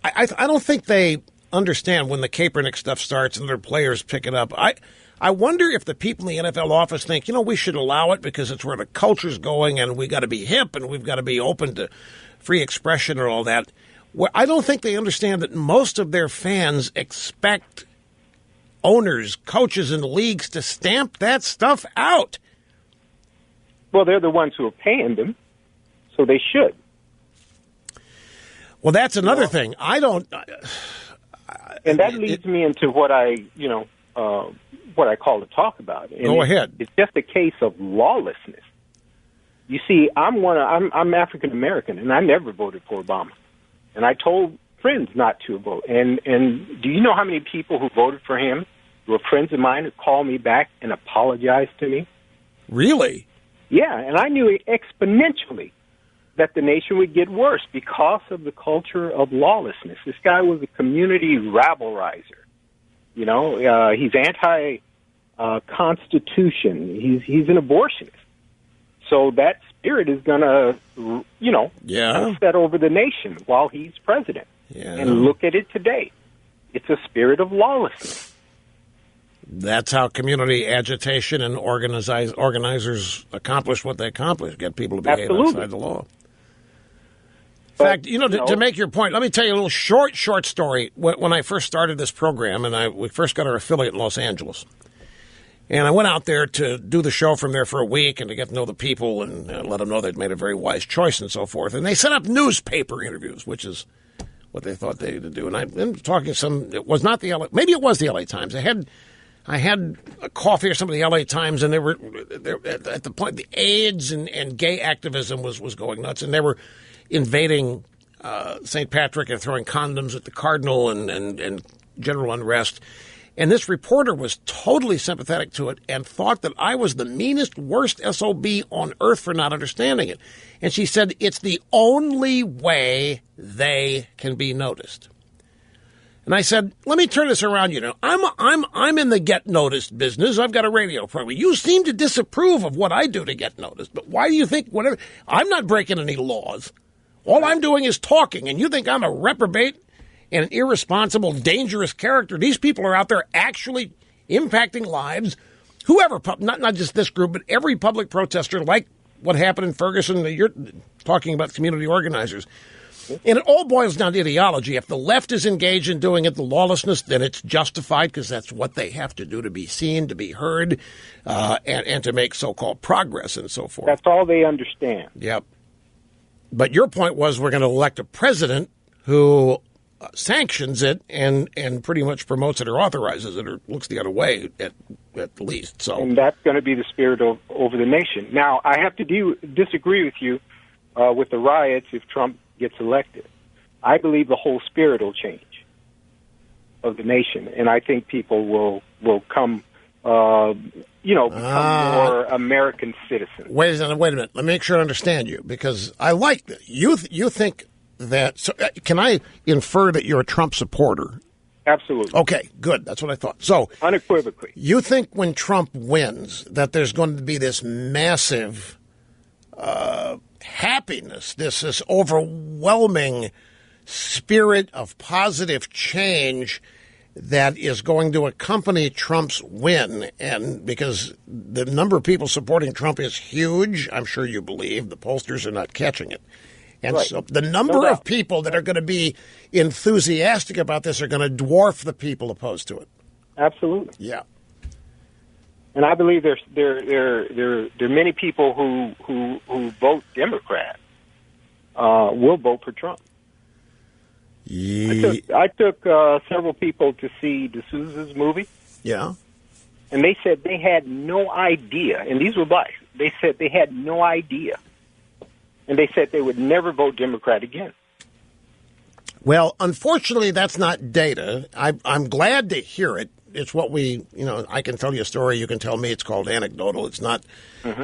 I don't think they understand when the Kaepernick stuff starts and their players pick it up. I wonder if the people in the NFL office think, we should allow it because it's where the culture's going and we got to be hip and we've got to be open to free expression and all that. Well, I don't think they understand that most of their fans expect owners, coaches, and leagues to stamp that stuff out. Well, they're the ones who are paying them, so they should. Well, that's another thing. I don't... and that leads me into what I call to talk about. And go ahead. It's just a case of lawlessness. You see, I'm African American, and I never voted for Obama. And I told friends not to vote. And do you know how many people who voted for him were friends of mine who called me back and apologized to me? Really? Yeah, and I knew exponentially that the nation would get worse because of the culture of lawlessness. This guy was a community rabble-riser. You know, he's anti-Constitution. He's an abortionist. So that spirit is going to, set over the nation while he's president. Yeah. And look at it today. It's a spirit of lawlessness. That's how community agitation and organizers accomplish what they accomplish, get people to behave outside the law. In fact, to make your point, let me tell you a little short story. When I first started this program, and we first got our affiliate in Los Angeles, and I went out there to do the show from there for a week and to get to know the people and let them know they'd made a very wise choice and so forth. And they set up newspaper interviews, which is what they thought they needed to do. And I've been talking to it was not the LA, maybe it was the LA Times. I had a coffee or some of the LA Times, and they were at the point the AIDS and gay activism was going nuts, and they were invading St. Patrick and throwing condoms at the Cardinal and general unrest. And this reporter was totally sympathetic to it and thought that I was the meanest, worst SOB on earth for not understanding it. And she said, it's the only way they can be noticed. And I said, let me turn this around. I'm in the get noticed business. I've got a radio program. You seem to disapprove of what I do to get noticed. But why do you think whatever? I'm not breaking any laws. All I'm doing is talking. And you think I'm a reprobate and an irresponsible, dangerous character? These people are out there actually impacting lives. Whoever, not just this group, but every public protester, like what happened in Ferguson. You're talking about community organizers. And it all boils down to ideology. If the left is engaged in doing it, the lawlessness, then it's justified because that's what they have to do to be seen, to be heard, and to make so-called progress and so forth. That's all they understand. Yep. But your point was we're going to elect a president who sanctions it and pretty much promotes it or authorizes it or looks the other way at least. So, and that's going to be the spirit over the nation. Now, I have to disagree with you with the riots if Trump gets elected. I believe the whole spirit will change of the nation, and I think people will come, become more American citizens. Wait a minute. Let me make sure I understand you, because I like that. You think that. So, can I infer that you're a Trump supporter? Absolutely. Okay, good. That's what I thought. So unequivocally, you think when Trump wins that there's going to be this massive happiness, this overwhelming spirit of positive change that is going to accompany Trump's win. And because the number of people supporting Trump is huge, I'm sure you believe, the pollsters are not catching it. And right. So the number of people that are going to be enthusiastic about this are going to dwarf the people opposed to it. Absolutely. Yeah. And I believe there are many people who vote Democrat will vote for Trump. Yeah. I took several people to see D'Souza's movie. Yeah. And they said they had no idea, and these were blacks. They said they had no idea. And they said they would never vote Democrat again. Well, unfortunately, that's not data. I'm glad to hear it. It's what I can tell you a story. You can tell me. It's called anecdotal. It's not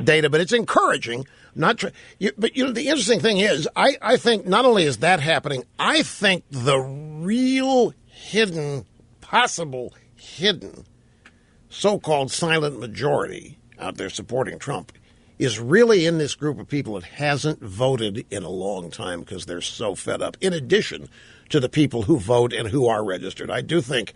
data, but it's encouraging. But the interesting thing is, I think not only is that happening, I think the real possible hidden so-called silent majority out there supporting Trump is really in this group of people that hasn't voted in a long time because they're so fed up, in addition to the people who vote and who are registered. I do think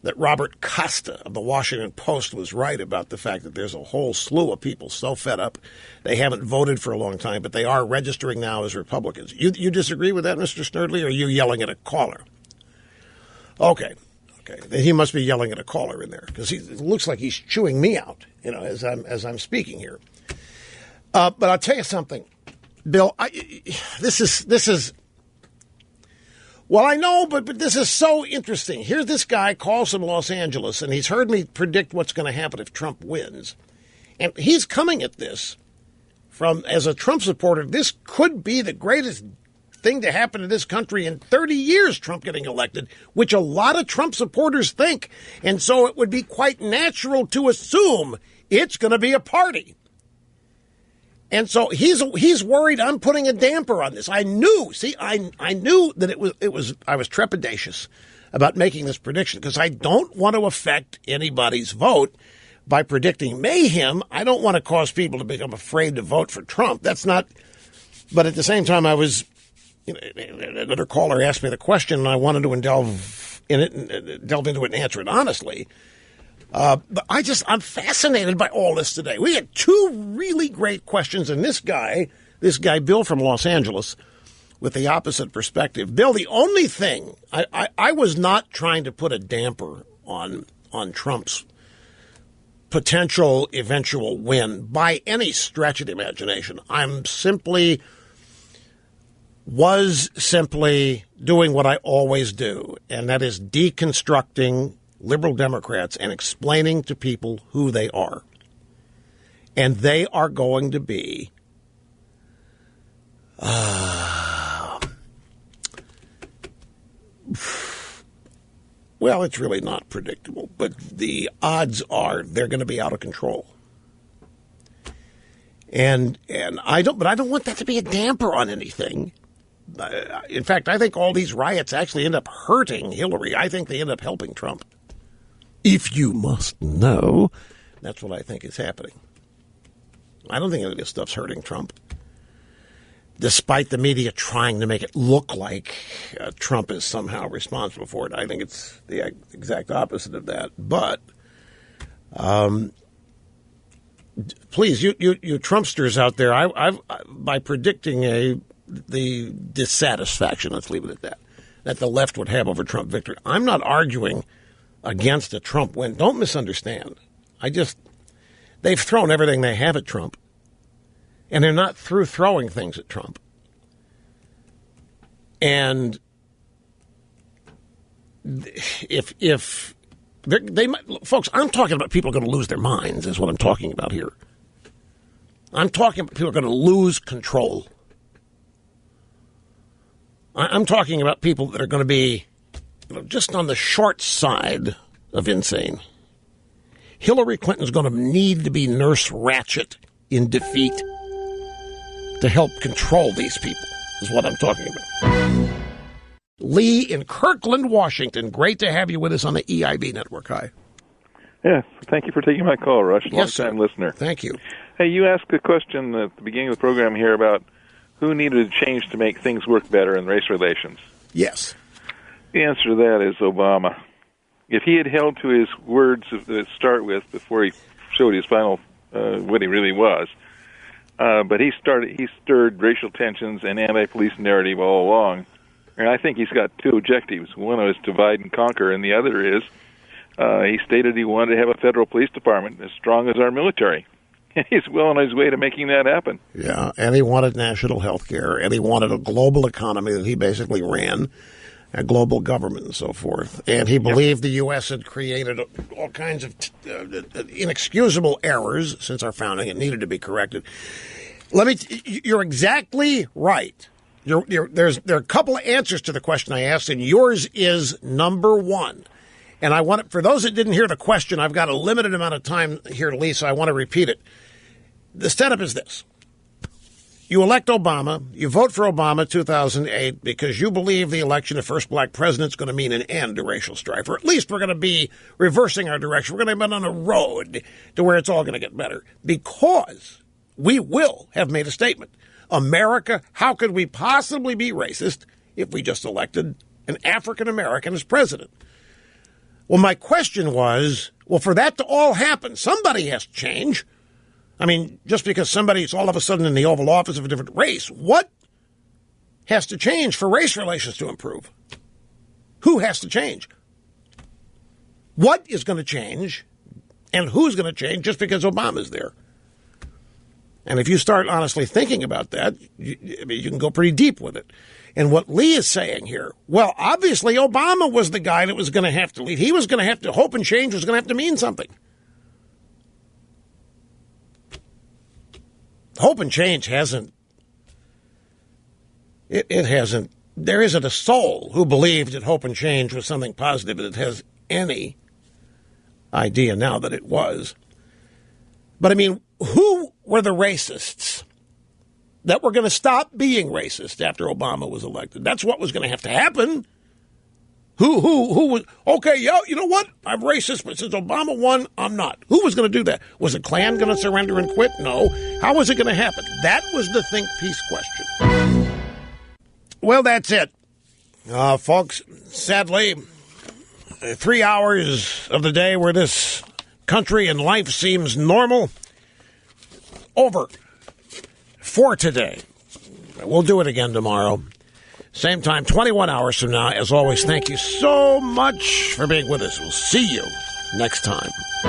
that Robert Costa of the Washington Post was right about the fact that there's a whole slew of people so fed up they haven't voted for a long time, but they are registering now as Republicans. You disagree with that, Mr. Snerdley, or are you yelling at a caller? Okay. Then he must be yelling at a caller in there because it looks like he's chewing me out, as I'm speaking here. But I'll tell you something, Bill. This is. Well, I know, but this is so interesting. Here's this guy calls from Los Angeles, and he's heard me predict what's going to happen if Trump wins. And he's coming at this as a Trump supporter. This could be the greatest thing to happen to this country in 30 years, Trump getting elected, which a lot of Trump supporters think. And so it would be quite natural to assume it's going to be a party. And so he's worried I'm putting a damper on this. I knew that I was trepidatious about making this prediction because I don't want to affect anybody's vote by predicting mayhem. I don't want to cause people to become afraid to vote for Trump. That's not. But at the same time, another caller asked me the question, and I wanted to delve into it and answer it honestly. But I'm fascinated by all this today. We had two really great questions, and this guy, Bill from Los Angeles, with the opposite perspective. Bill, the only thing, I was not trying to put a damper on Trump's potential eventual win by any stretch of the imagination. Was simply doing what I always do, and that is deconstructing liberal Democrats and explaining to people who they are. And they are going to be well, it's really not predictable, but the odds are they're going to be out of control. And I don't want that to be a damper on anything. In fact, I think all these riots actually end up hurting Hillary. I think they end up helping Trump. If you must know, that's what I think is happening. I don't think any of this stuff's hurting Trump, despite the media trying to make it look like Trump is somehow responsible for it. I think it's the exact opposite of that. But please, you Trumpsters out there, by predicting the dissatisfaction, let's leave it at that the left would have over Trump victory. I'm not arguing against a Trump win. Don't misunderstand. They've thrown everything they have at Trump, and they're not through throwing things at Trump. And if they might, folks, I'm talking about people are going to lose their minds is what I'm talking about here. I'm talking about people are going to lose control. I'm talking about people that are going to be just on the short side of insane. Hillary Clinton's going to need to be Nurse Ratched in defeat to help control these people, is what I'm talking about. Lee in Kirkland, Washington. Great to have you with us on the EIB network. Hi. Yes, thank you for taking my call, Rush. Yes, long-time listener. Thank you. Hey, you asked a question at the beginning of the program here about who needed to change to make things work better in race relations. Yes. The answer to that is Obama. If he had held to his words to start with before he showed his final what he really was, but he stirred racial tensions and anti-police narrative all along. And I think he's got two objectives. One is divide and conquer, and the other is he stated he wanted to have a federal police department as strong as our military. And he's well on his way to making that happen. Yeah, and he wanted national health care, and he wanted a global economy that he basically ran, a global government and so forth. And he believed the U.S. had created all kinds of inexcusable errors since our founding and needed to be corrected. You're exactly right. There are a couple of answers to the question I asked, and yours is number one. And I want for those that didn't hear the question, I've got a limited amount of time here, Lee, so I want to repeat it. The setup is this. You elect Obama, you vote for Obama 2008 because you believe the election of first black president is going to mean an end to racial strife, or at least we're going to be reversing our direction. We're going to be on a road to where it's all going to get better because we will have made a statement. America, how could we possibly be racist if we just elected an African American as president? Well, my question was, well, for that to all happen, somebody has to change. I mean, just because somebody's all of a sudden in the Oval Office of a different race, what has to change for race relations to improve? Who has to change? What is going to change, and who's going to change just because Obama's there? And if you start honestly thinking about that, you can go pretty deep with it. And what Lee is saying here, well, obviously Obama was the guy that was going to have to lead. He was going to have to, hope and change was going to have to mean something. Hope and change hasn't, it hasn't, there isn't a soul who believed that hope and change was something positive that has any idea now that it was. But I mean, who were the racists that were going to stop being racist after Obama was elected? That's what was going to have to happen. Who was, okay, you know what? I'm racist, but since Obama won, I'm not. Who was going to do that? Was the Klan going to surrender and quit? No. How was it going to happen? That was the think peace question. Well, that's it. Folks, sadly, 3 hours of the day where this country and life seems normal, over for today. We'll do it again tomorrow. Same time, 21 hours from now. As always, thank you so much for being with us. We'll see you next time.